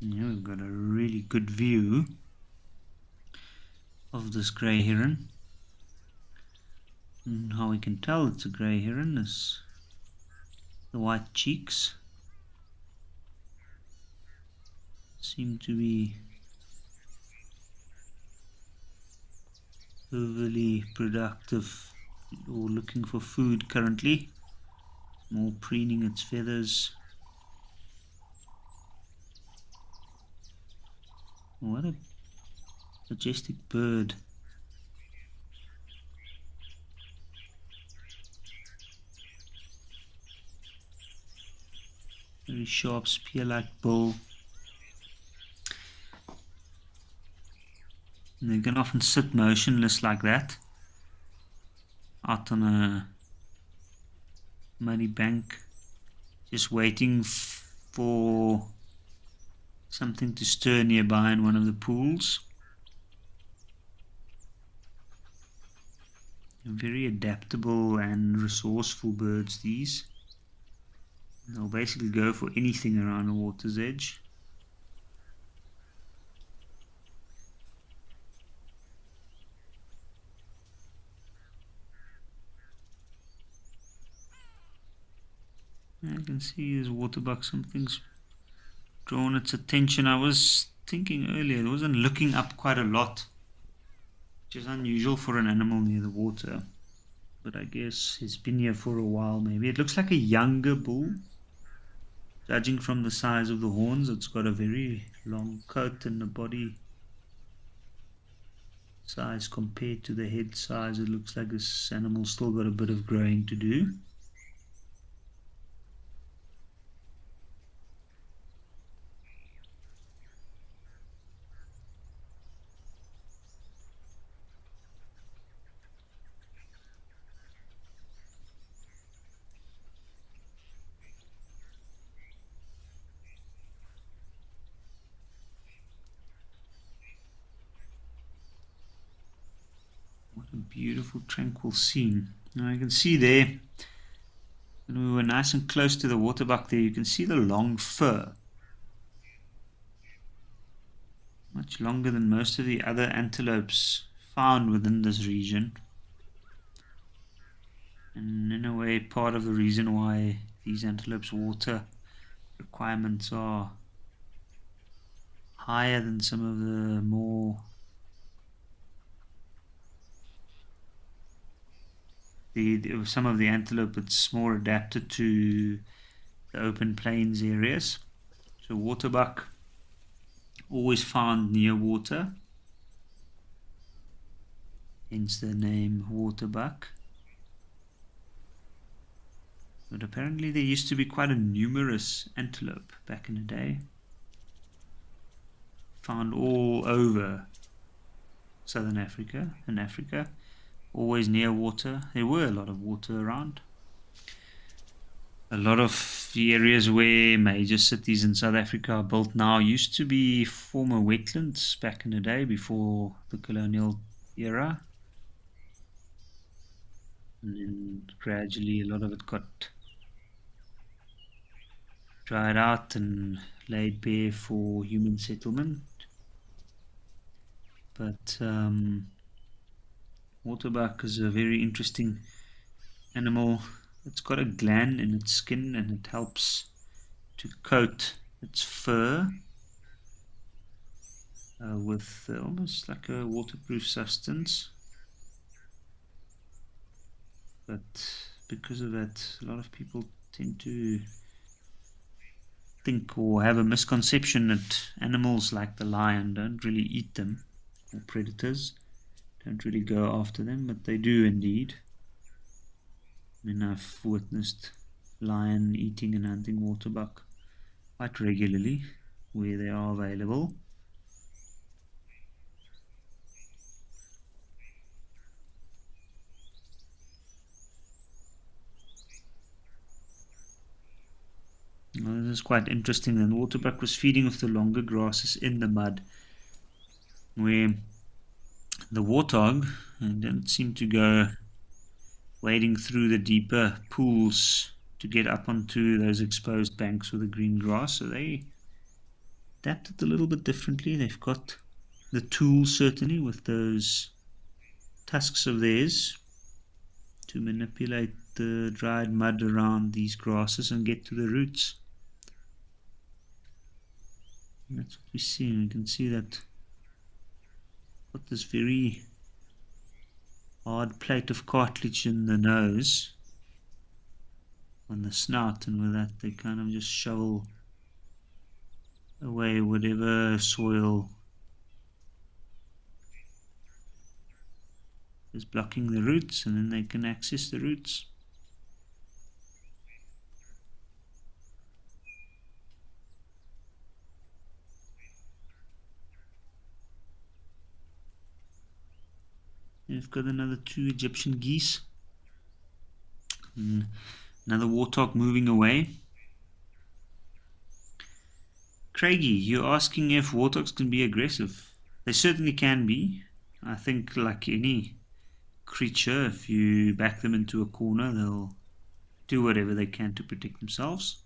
Yeah, we've got a really good view of this grey heron. And how we can tell it's a grey heron is the white cheeks seem to be overly productive or looking for food currently. More preening its feathers. What a majestic bird. Very sharp spear-like bill. And they can often sit motionless like that out on a muddy bank, just waiting for something to stir nearby in one of the pools. Very adaptable and resourceful birds, these. They'll basically go for anything around the water's edge. I can see this waterbuck, something's drawn its attention. I was thinking earlier, it wasn't looking up quite a lot, which is unusual for an animal near the water. but I guess he's been here for a while maybe. It looks like a younger bull. Judging from the size of the horns, it's got a very long coat and the body size compared to the head size. It looks like this animal's still got a bit of growing to do. What a beautiful tranquil scene. Now you can see there, when we were nice and close to the waterbuck there, you can see the long fur. Much longer than most of the other antelopes found within this region. And in a way, part of the reason why these antelopes' water requirements are higher than some of the more some of the antelope, it's more adapted to the open plains areas. So waterbuck always found near water, hence the name waterbuck. But apparently there used to be quite a numerous antelope back in the day, found all over southern Africa and Africa, always near water. There were a lot of water around. A lot of the areas where major cities in South Africa are built now used to be former wetlands back in the day before the colonial era. And then gradually a lot of it got dried out and laid bare for human settlement. But waterbuck is a very interesting animal. It's got a gland in its skin and it helps to coat its fur with almost like a waterproof substance. But because of that, a lot of people tend to think or have a misconception that animals like the lion don't really eat them, or predators don't really go after them, but they do indeed. I mean, I've witnessed lion eating and hunting waterbuck quite regularly where they are available. Well, this is quite interesting. The waterbuck was feeding off the longer grasses in the mud, where the warthog didn't seem to go wading through the deeper pools to get up onto those exposed banks with the green grass. So they adapted a little bit differently. They've got the tools certainly with those tusks of theirs to manipulate the dried mud around these grasses and get to the roots. And that's what we see. We can see that got this very hard plate of cartilage in the nose, on the snout, and with that they kind of just shovel away whatever soil is blocking the roots, and then they can access the roots. We've got another 2 Egyptian geese. And another warthog moving away. Craigie, you're asking if warthogs can be aggressive. They certainly can be. I think like any creature, if you back them into a corner, they'll do whatever they can to protect themselves.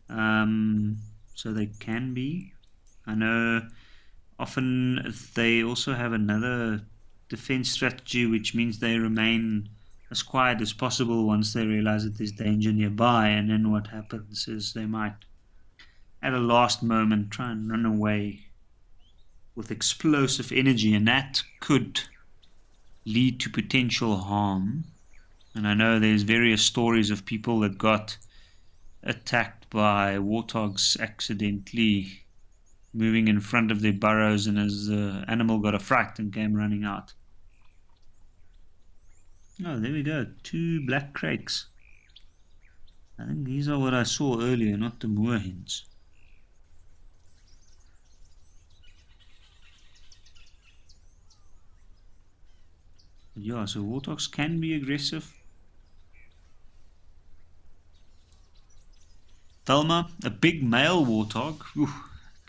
So they can be. I know often they also have another defense strategy, which means they remain as quiet as possible once they realize that there's danger nearby, and then what happens is they might at a last moment try and run away with explosive energy, and that could lead to potential harm. And I know there's various stories of people that got attacked by warthogs accidentally moving in front of their burrows, and as the animal got a fright and came running out. Oh, there we go, 2 black crakes. I think these are what I saw earlier, not the moorhens. But yeah, so warthogs can be aggressive. Thelma, a big male warthog,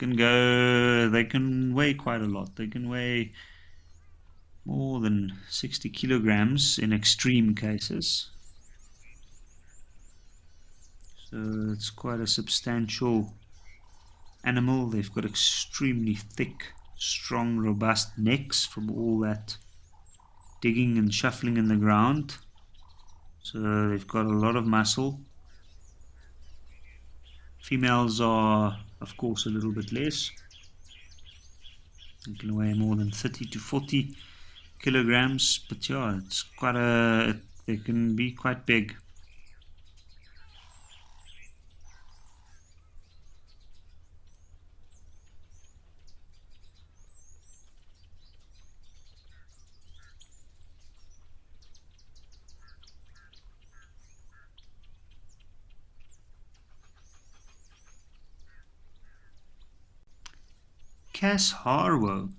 they can weigh quite a lot. They can weigh more than 60 kilograms in extreme cases. So it's quite a substantial animal. They've got extremely thick, strong, robust necks from all that digging and shuffling in the ground. So they've got a lot of muscle. Females are, of course, a little bit less. They can weigh more than 30 to 40 kilograms, but yeah, they can be quite big. Cass Harwood,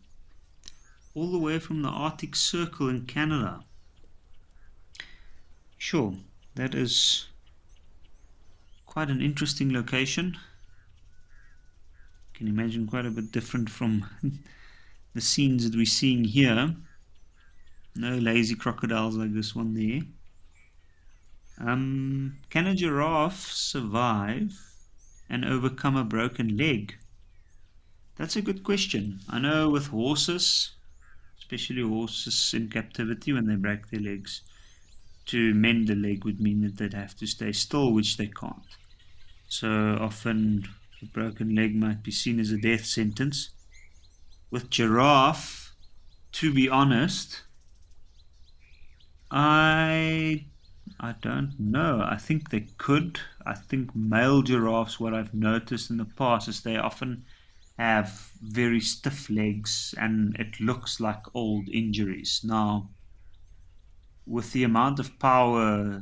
all the way from the Arctic Circle in Canada. Sure, that is quite an interesting location. You can imagine quite a bit different from the scenes that we're seeing here. No lazy crocodiles like this one there. Can a giraffe survive and overcome a broken leg? That's a good question. I know with horses, especially horses in captivity, when they break their legs, to mend the leg would mean that they'd have to stay still, which they can't. So often a broken leg might be seen as a death sentence. With giraffe, to be honest, I don't know. I think they could. I think male giraffes, what I've noticed in the past is they often have very stiff legs and it looks like old injuries. Now, with the amount of power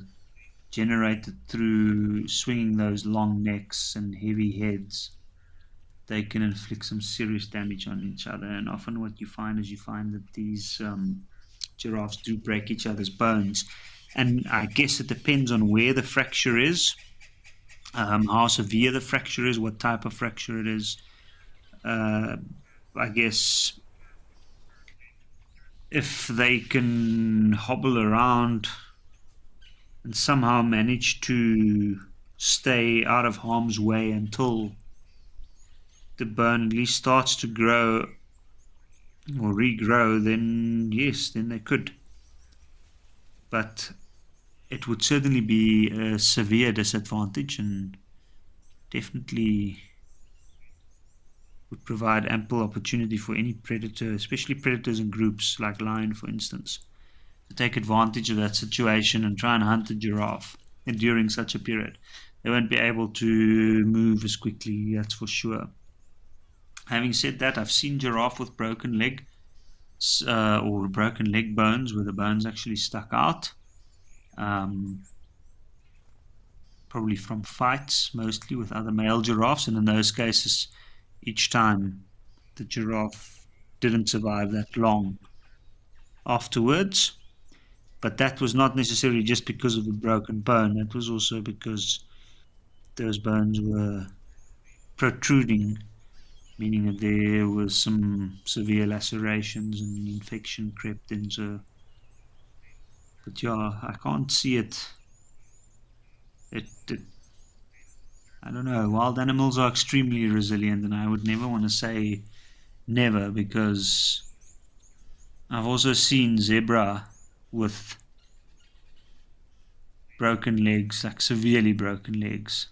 generated through swinging those long necks and heavy heads, they can inflict some serious damage on each other. And often what you find is that these giraffes do break each other's bones. And I guess it depends on where the fracture is, how severe the fracture is, what type of fracture it is. I guess if they can hobble around and somehow manage to stay out of harm's way until the bone at least starts to grow or regrow, then yes, then they could. But it would certainly be a severe disadvantage and definitely would provide ample opportunity for any predator, especially predators in groups like lion, for instance, to take advantage of that situation and try and hunt a giraffe during such a period. They won't be able to move as quickly, that's for sure. Having said that, I've seen giraffe with broken leg or broken leg bones where the bones actually stuck out. Probably from fights, mostly with other male giraffes, and in those cases, each time the giraffe didn't survive that long afterwards. But that was not necessarily just because of the broken bone, that was also because those bones were protruding, meaning that there was some severe lacerations and infection crept in. So, but yeah, I can't see it. I don't know. Wild animals are extremely resilient, and I would never want to say never, because I've also seen zebra with broken legs, like severely broken legs,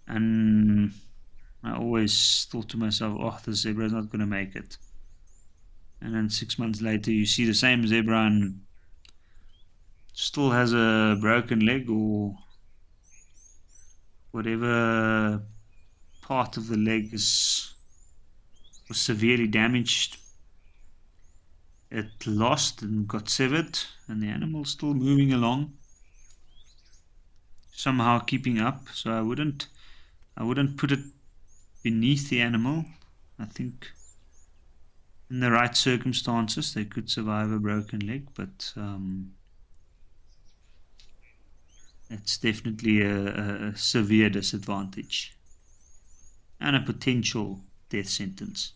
and I always thought to myself, oh, the zebra is not going to make it. And then 6 months later, you see the same zebra and still has a broken leg or whatever part of the leg was severely damaged. It lost and got severed, and the animal's still moving along, somehow keeping up. So I wouldn't put it beneath the animal. I think in the right circumstances they could survive a broken leg, but it's definitely a severe disadvantage and a potential death sentence.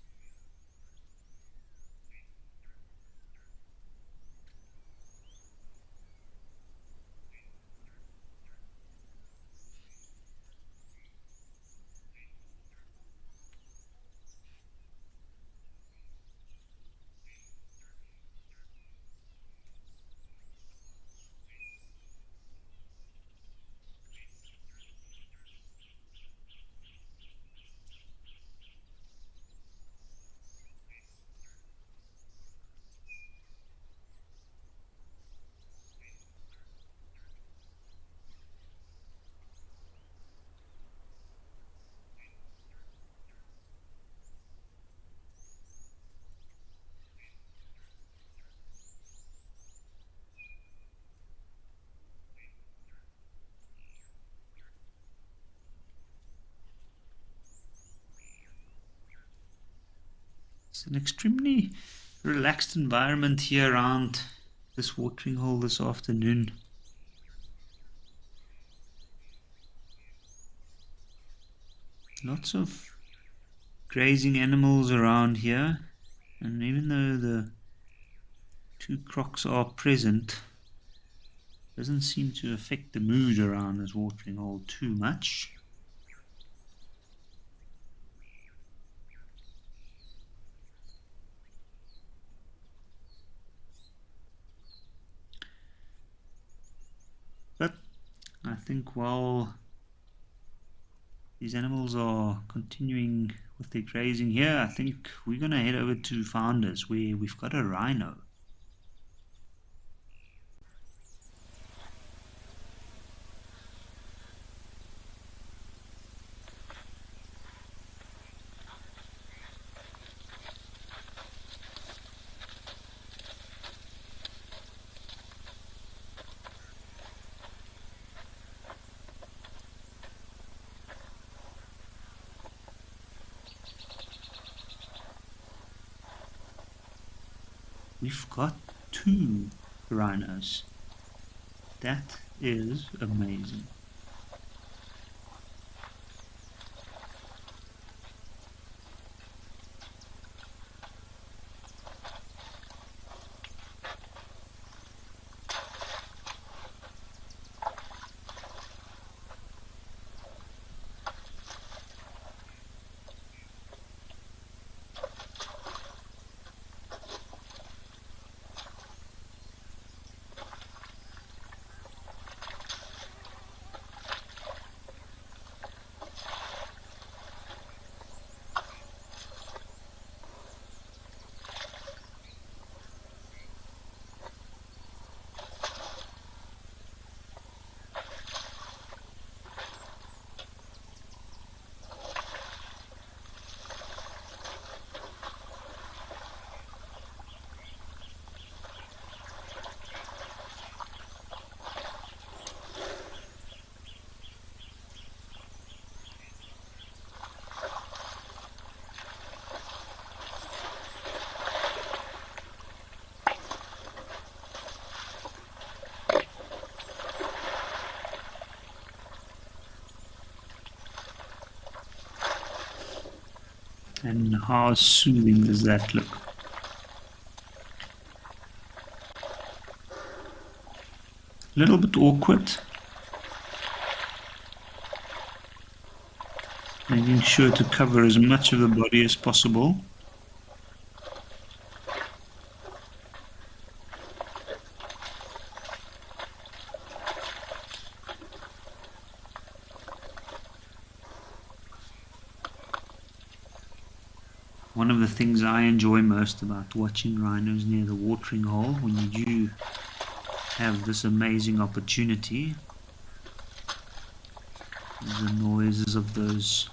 It's an extremely relaxed environment here around this watering hole this afternoon. Lots of grazing animals around here, and even though the 2 crocs are present, it doesn't seem to affect the mood around this watering hole too much. But I think while these animals are continuing with their grazing here, I think we're going to head over to Founders, where we've got a rhino. We've got 2 rhinos. That is amazing. And how soothing does that look? A little bit awkward. Making sure to cover as much of the body as possible. One of the things I enjoy most about watching rhinos near the watering hole, when you do have this amazing opportunity, is the noises of those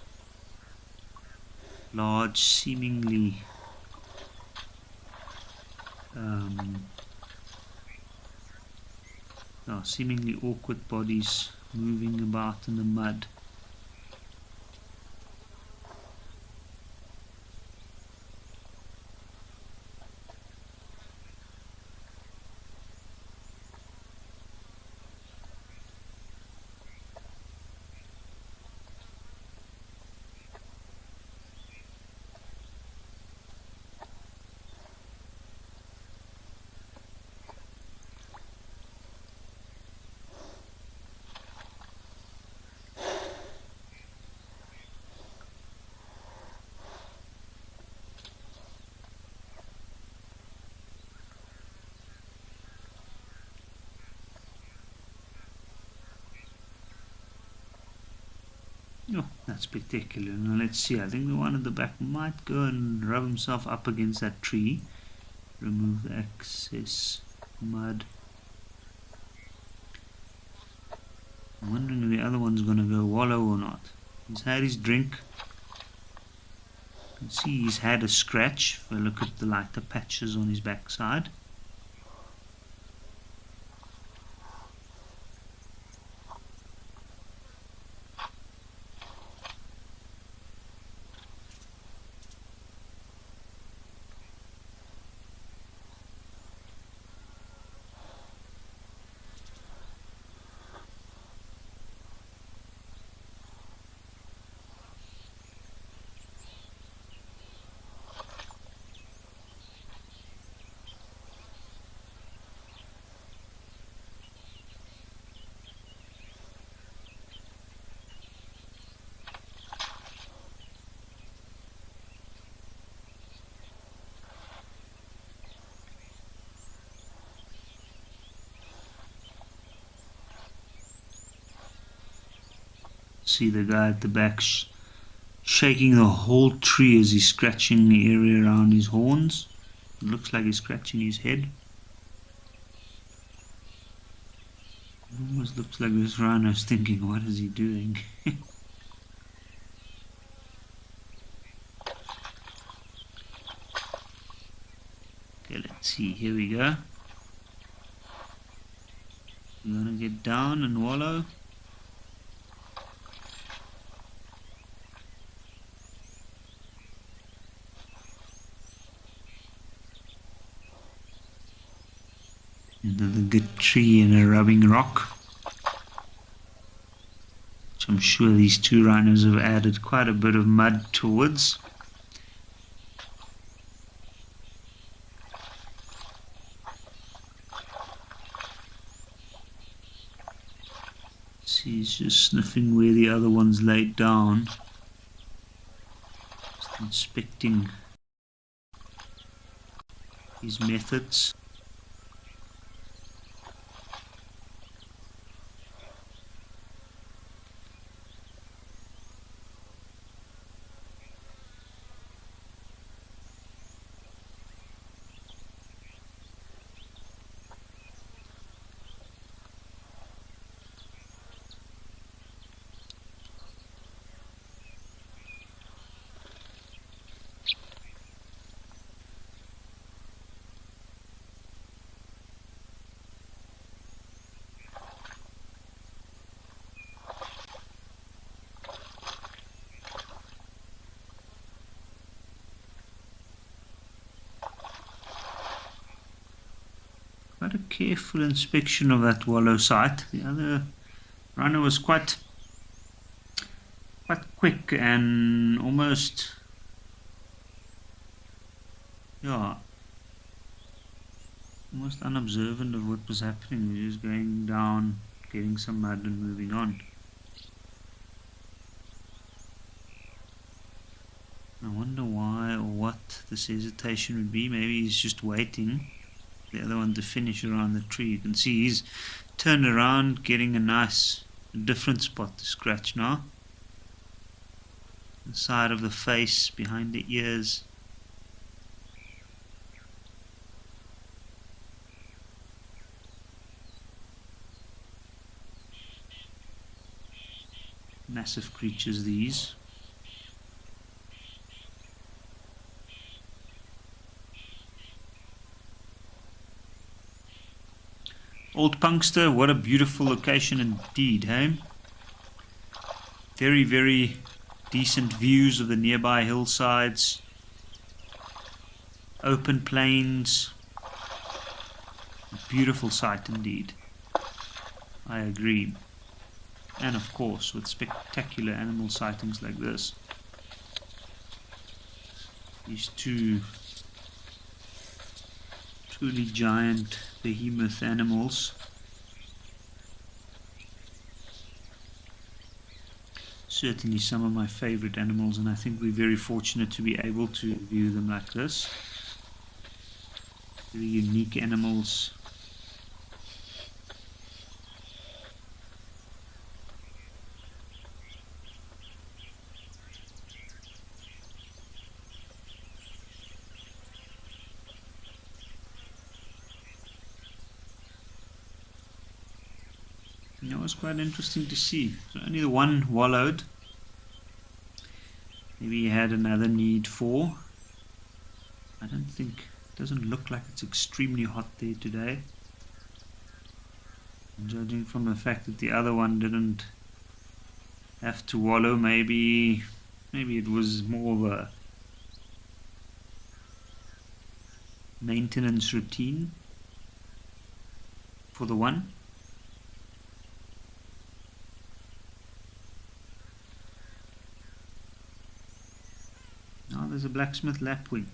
large, seemingly seemingly awkward bodies moving about in the mud. Oh, that's spectacular. Now let's see, I think the one at the back might go and rub himself up against that tree. Remove the excess mud. I'm wondering if the other one's going to go wallow or not. He's had his drink. You can see he's had a scratch. If I look at the lighter patches on his backside. See the guy at the back shaking the whole tree as he's scratching the area around his horns. It looks like he's scratching his head. It almost looks like this rhino's thinking, what is he doing? Okay, let's see, here we go. We're gonna get down and wallow. Another good tree and a rubbing rock, which I'm sure these two rhinos have added quite a bit of mud towards. See, he's just sniffing where the other one's laid down, just inspecting his methods. Quite a careful inspection of that wallow site. The other rhino was quite quick and almost, almost unobservant of what was happening. He was going down, getting some mud and moving on. I wonder why or what this hesitation would be. Maybe he's just waiting the other one to finish around the tree. You can see he's turned around, getting a different spot to scratch now. The side of the face, behind the ears. Massive creatures, these. Old Punkster, what a beautiful location indeed, hey? Very, very decent views of the nearby hillsides, open plains. Beautiful sight indeed. I agree. And of course, with spectacular animal sightings like this. These two truly giant behemoth animals. Certainly some of my favorite animals, and I think we're very fortunate to be able to view them like this. Very unique animals. It was quite interesting to see. So only the one wallowed. Maybe he had another need for. I don't think, it doesn't look like it's extremely hot there today. And judging from the fact that the other one didn't have to wallow, maybe it was more of a maintenance routine for the one. Now there's a blacksmith lapwing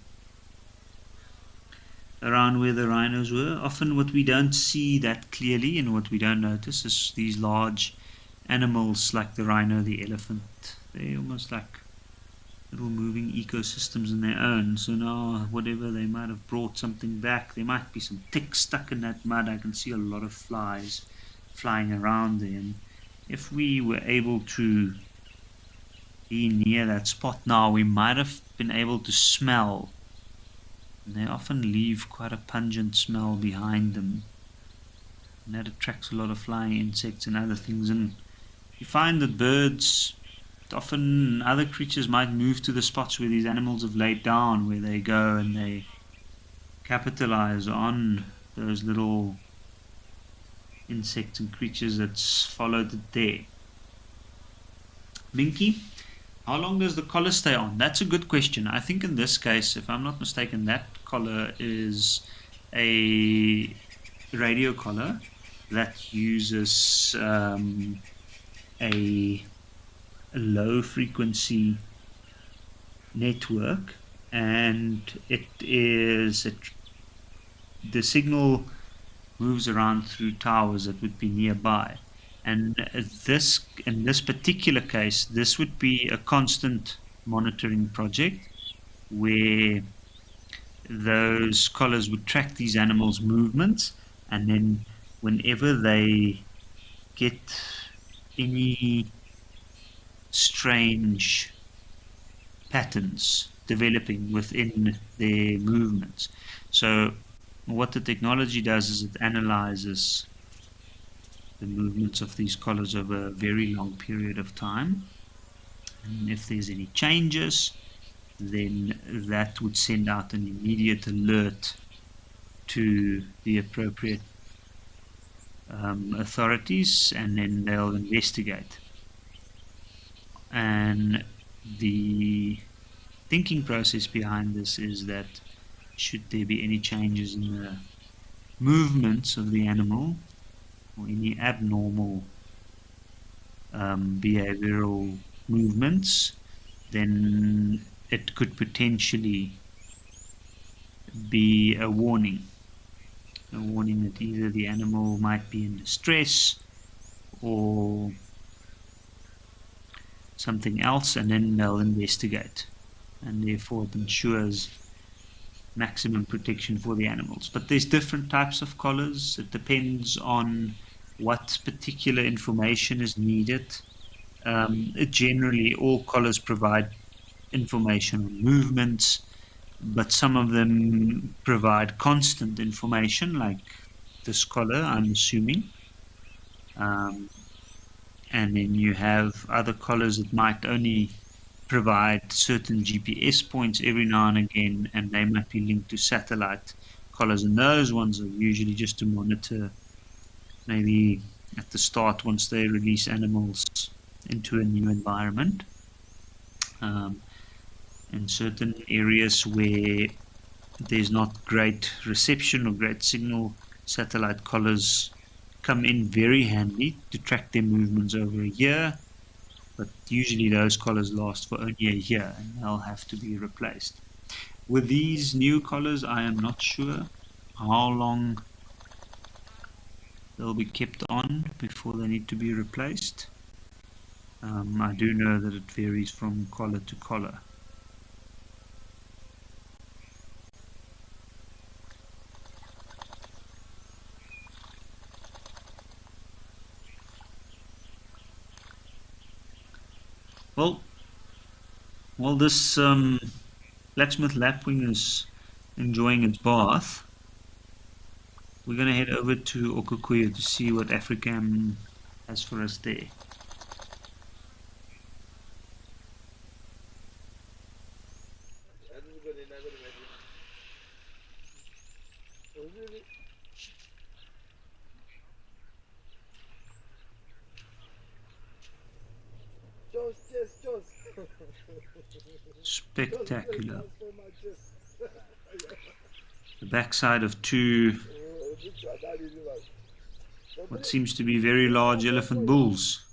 around where the rhinos were. Often what we don't see that clearly and what we don't notice is these large animals like the rhino, the elephant. They're almost like little moving ecosystems in their own. So now whatever they might have brought something back, there might be some ticks stuck in that mud. I can see a lot of flies flying around there, and if we were able to be near that spot now, we might have been able to smell, and they often leave quite a pungent smell behind them, and that attracts a lot of flying insects and other things. And you find that birds, often other creatures, might move to the spots where these animals have laid down, where they go and they capitalize on those little insects and creatures that's followed it there. Minky, how long does the collar stay on? That's a good question. I think in this case, if I'm not mistaken, that collar is a radio collar that uses a low frequency network, and it is the signal moves around through towers that would be nearby. And in this particular case, this would be a constant monitoring project where those collars would track these animals' movements, and then whenever they get any strange patterns developing within their movements. So what the technology does is it analyzes the movements of these collars over a very long period of time, and if there's any changes, then that would send out an immediate alert to the appropriate authorities, and then they'll investigate. And the thinking process behind this is that should there be any changes in the movements of the animal or any abnormal behavioral movements, then it could potentially be a warning that either the animal might be in distress or something else, and then they'll investigate, and therefore it ensures maximum protection for the animals. But there's different types of collars. It depends on what particular information is needed. Generally, all collars provide information on movements, but some of them provide constant information, like this collar, I'm assuming. and then you have other collars that might only provide certain GPS points every now and again, and they might be linked to satellite collars, and those ones are usually just to monitor maybe at the start once they release animals into a new environment. In certain areas where there's not great reception or great signal, satellite collars come in very handy to track their movements over a year, but usually those collars last for only a year and they'll have to be replaced. With these new collars, I am not sure how long they'll be kept on before they need to be replaced. I do know that it varies from collar to collar. Well, while this blacksmith lapwing is enjoying its bath, we're going to head over to Okukuya to see what Africam has for us there. Spectacular. The backside of two what seems to be very large elephant bulls.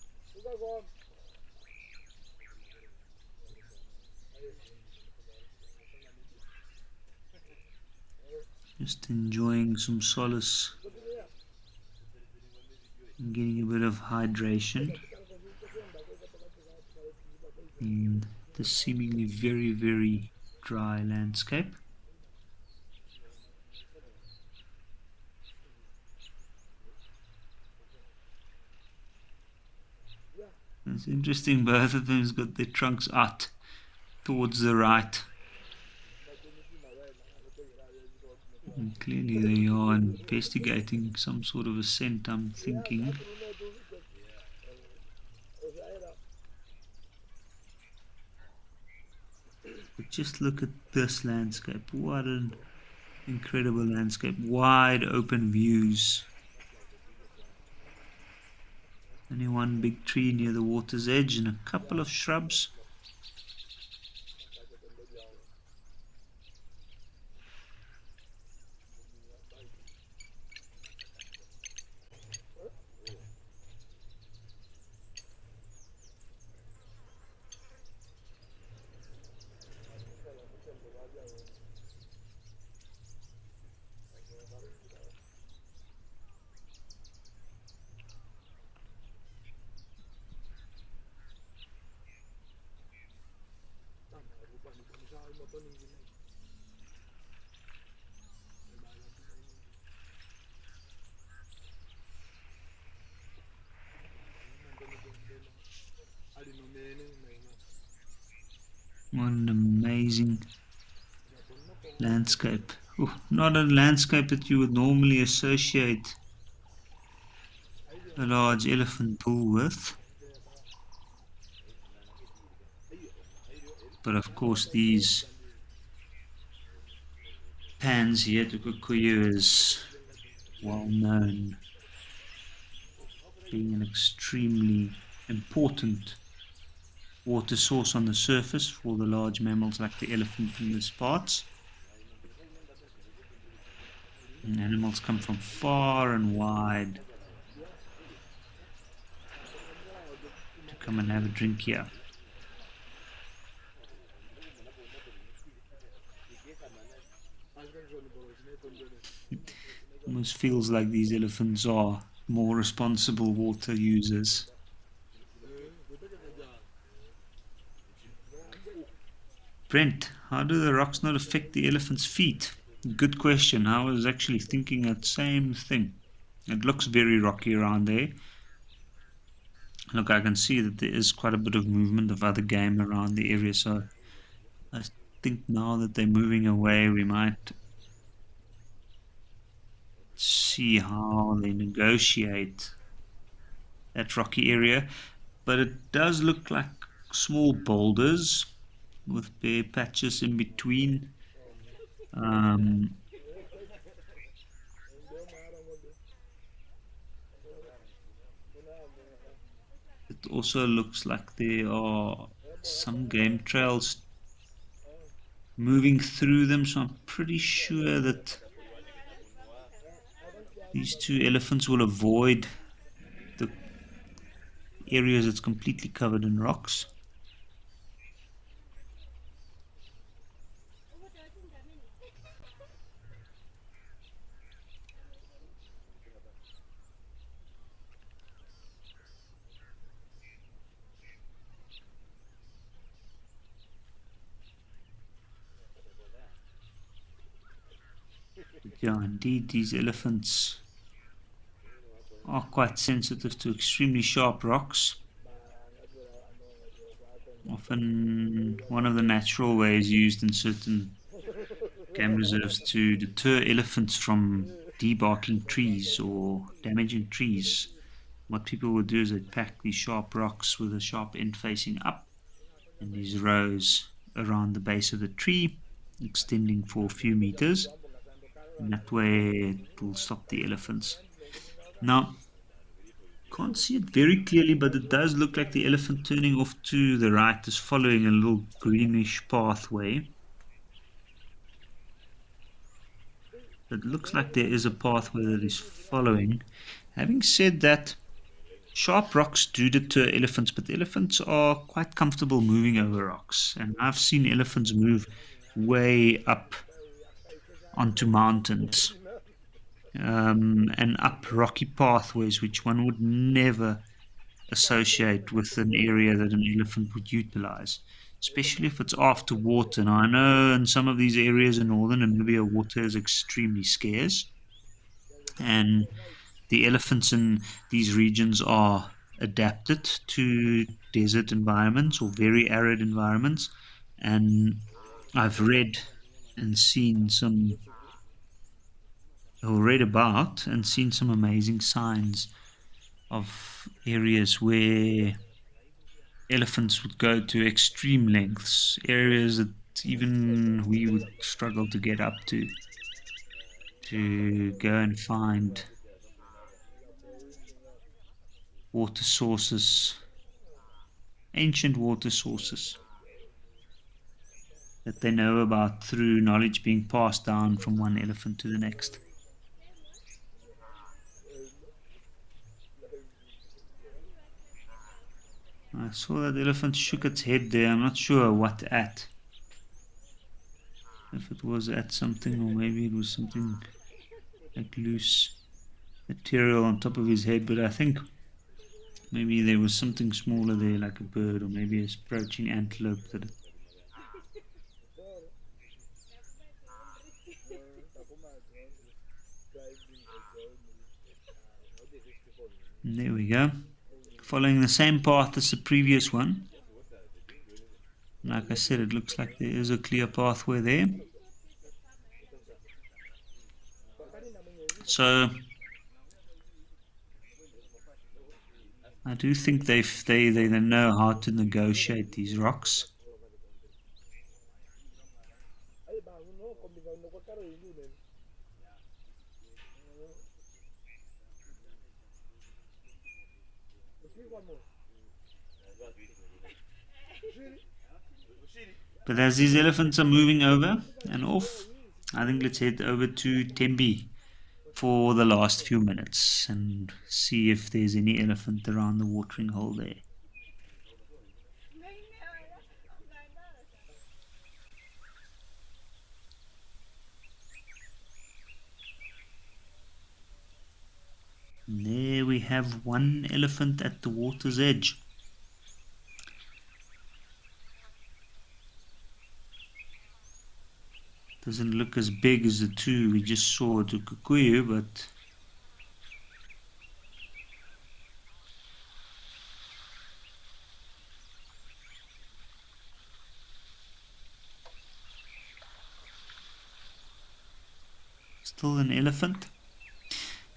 Just enjoying some solace and getting a bit of hydration in this seemingly very, very dry landscape. It's interesting, both of them's got their trunks out towards the right. And clearly they are investigating some sort of ascent, I'm thinking. But just look at this landscape. What an incredible landscape. Wide open views. Only one big tree near the water's edge and a couple of shrubs. What an amazing landscape. Ooh, not a landscape that you would normally associate a large elephant bull with. But of course these pans here to Kikuyu is well known, being an extremely important water source on the surface for the large mammals like the elephant in these parts. And animals come from far and wide to come and have a drink here. It almost feels like these elephants are more responsible water users. Brent, how do the rocks not affect the elephant's feet? Good question. I was actually thinking that same thing. It looks very rocky around there. Look, I can see that there is quite a bit of movement of other game around the area, so I think now that they're moving away, we might see how they negotiate that rocky area, but it does look like small boulders with bare patches in between. It also looks like there are some game trails moving through them, so I'm pretty sure that these two elephants will avoid the areas that's completely covered in rocks. But yeah, indeed, these elephants are quite sensitive to extremely sharp rocks. Often one of the natural ways used in certain game reserves to deter elephants from debarking trees or damaging trees, what people would do is they'd pack these sharp rocks with a sharp end facing up in these rows around the base of the tree, extending for a few meters, and that way it will stop the elephants. Now, can't see it very clearly, but it does look like the elephant turning off to the right is following a little greenish pathway. It looks like there is a pathway that is following. Having said that, sharp rocks do deter elephants, but elephants are quite comfortable moving over rocks. And I've seen elephants move way up onto mountains and up rocky pathways, which one would never associate with an area that an elephant would utilize, especially if it's after water. Now, I know in some of these areas in northern Namibia, water is extremely scarce, and the elephants in these regions are adapted to desert environments or very arid environments. And I've read and seen some, or read about and seen some amazing signs of areas where elephants would go to extreme lengths, areas that even we would struggle to get up to go and find water sources, ancient water sources that they know about through knowledge being passed down from one elephant to the next. I saw that elephant shook its head there. I'm not sure what at. If it was at something, or maybe it was something like loose material on top of his head, but I think maybe there was something smaller there, like a bird, or maybe a poaching antelope that it. And there we go. Following the same path as the previous one. Like I said, it looks like there is a clear pathway there. So I do think they know how to negotiate these rocks. But as these elephants are moving over and off, I think let's head over to Tembi for the last few minutes and see if there's any elephant around the watering hole there. And there we have one elephant at the water's edge. Doesn't look as big as the two we just saw at Kikuyu, but still an elephant.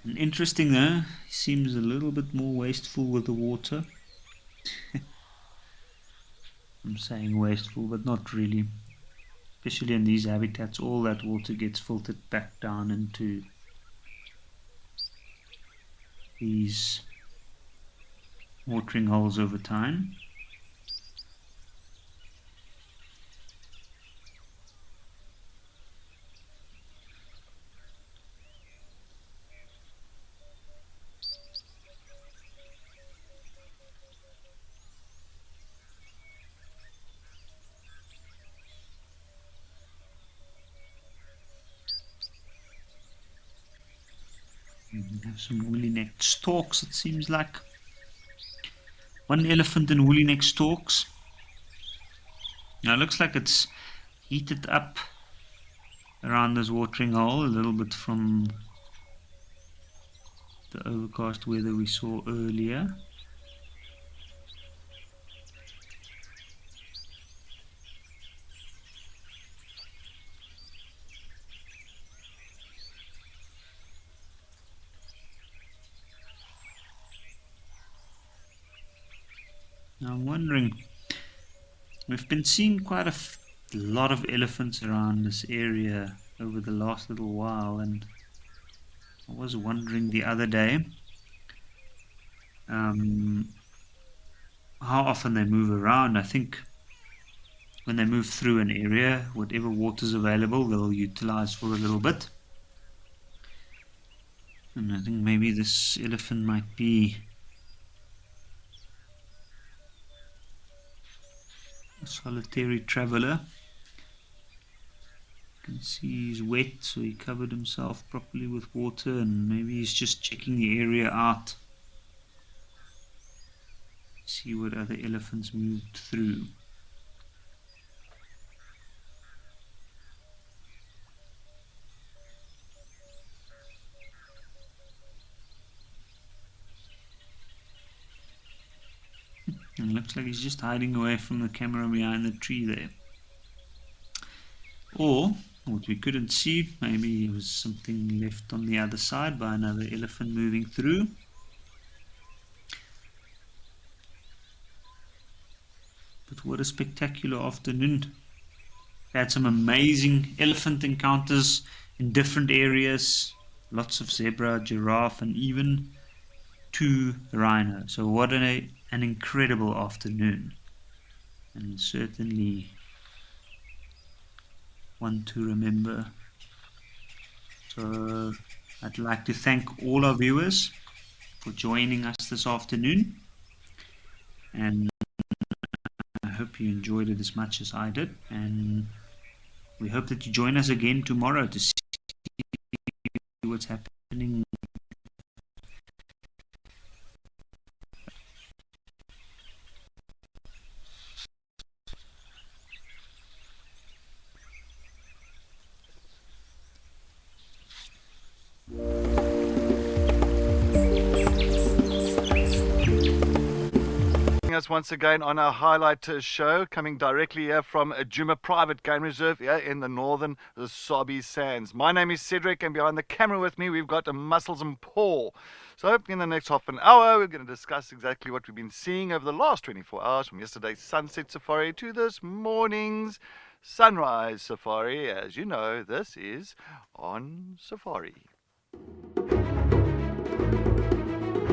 And interesting though, he seems a little bit more wasteful with the water. I'm saying wasteful, but not really. Especially in these habitats, all that water gets filtered back down into these watering holes over time. We have some woolly-necked storks, it seems like. One elephant in woolly-necked storks. Now it looks like it's heated up around this watering hole a little bit from the overcast weather we saw earlier. Now I'm wondering, we've been seeing quite a lot of elephants around this area over the last little while, and I was wondering the other day how often they move around. I think when they move through an area, whatever water's available, they'll utilize for a little bit. And I think maybe this elephant might be a solitary traveler. You can see he's wet, so he covered himself properly with water, and maybe he's just checking the area out. See what other elephants moved through. And it looks like he's just hiding away from the camera behind the tree there. Or, what we couldn't see, maybe it was something left on the other side by another elephant moving through. But what a spectacular afternoon. We had some amazing elephant encounters in different areas. Lots of zebra, giraffe, and even 2 rhino. So what an incredible afternoon. And certainly one to remember. So I'd like to thank all our viewers for joining us this afternoon, and I hope you enjoyed it as much as I did, and we hope that you join us again tomorrow to see what's happening. Us once again on our highlight show, coming directly here from Djuma Private Game Reserve here in the northern Sabi Sands. My name is Cedric, and behind the camera with me we've got Muscles and Paul. So in the next half an hour we're going to discuss exactly what we've been seeing over the last 24 hours, from yesterday's sunset safari to this morning's sunrise safari. As you know, this is On Safari.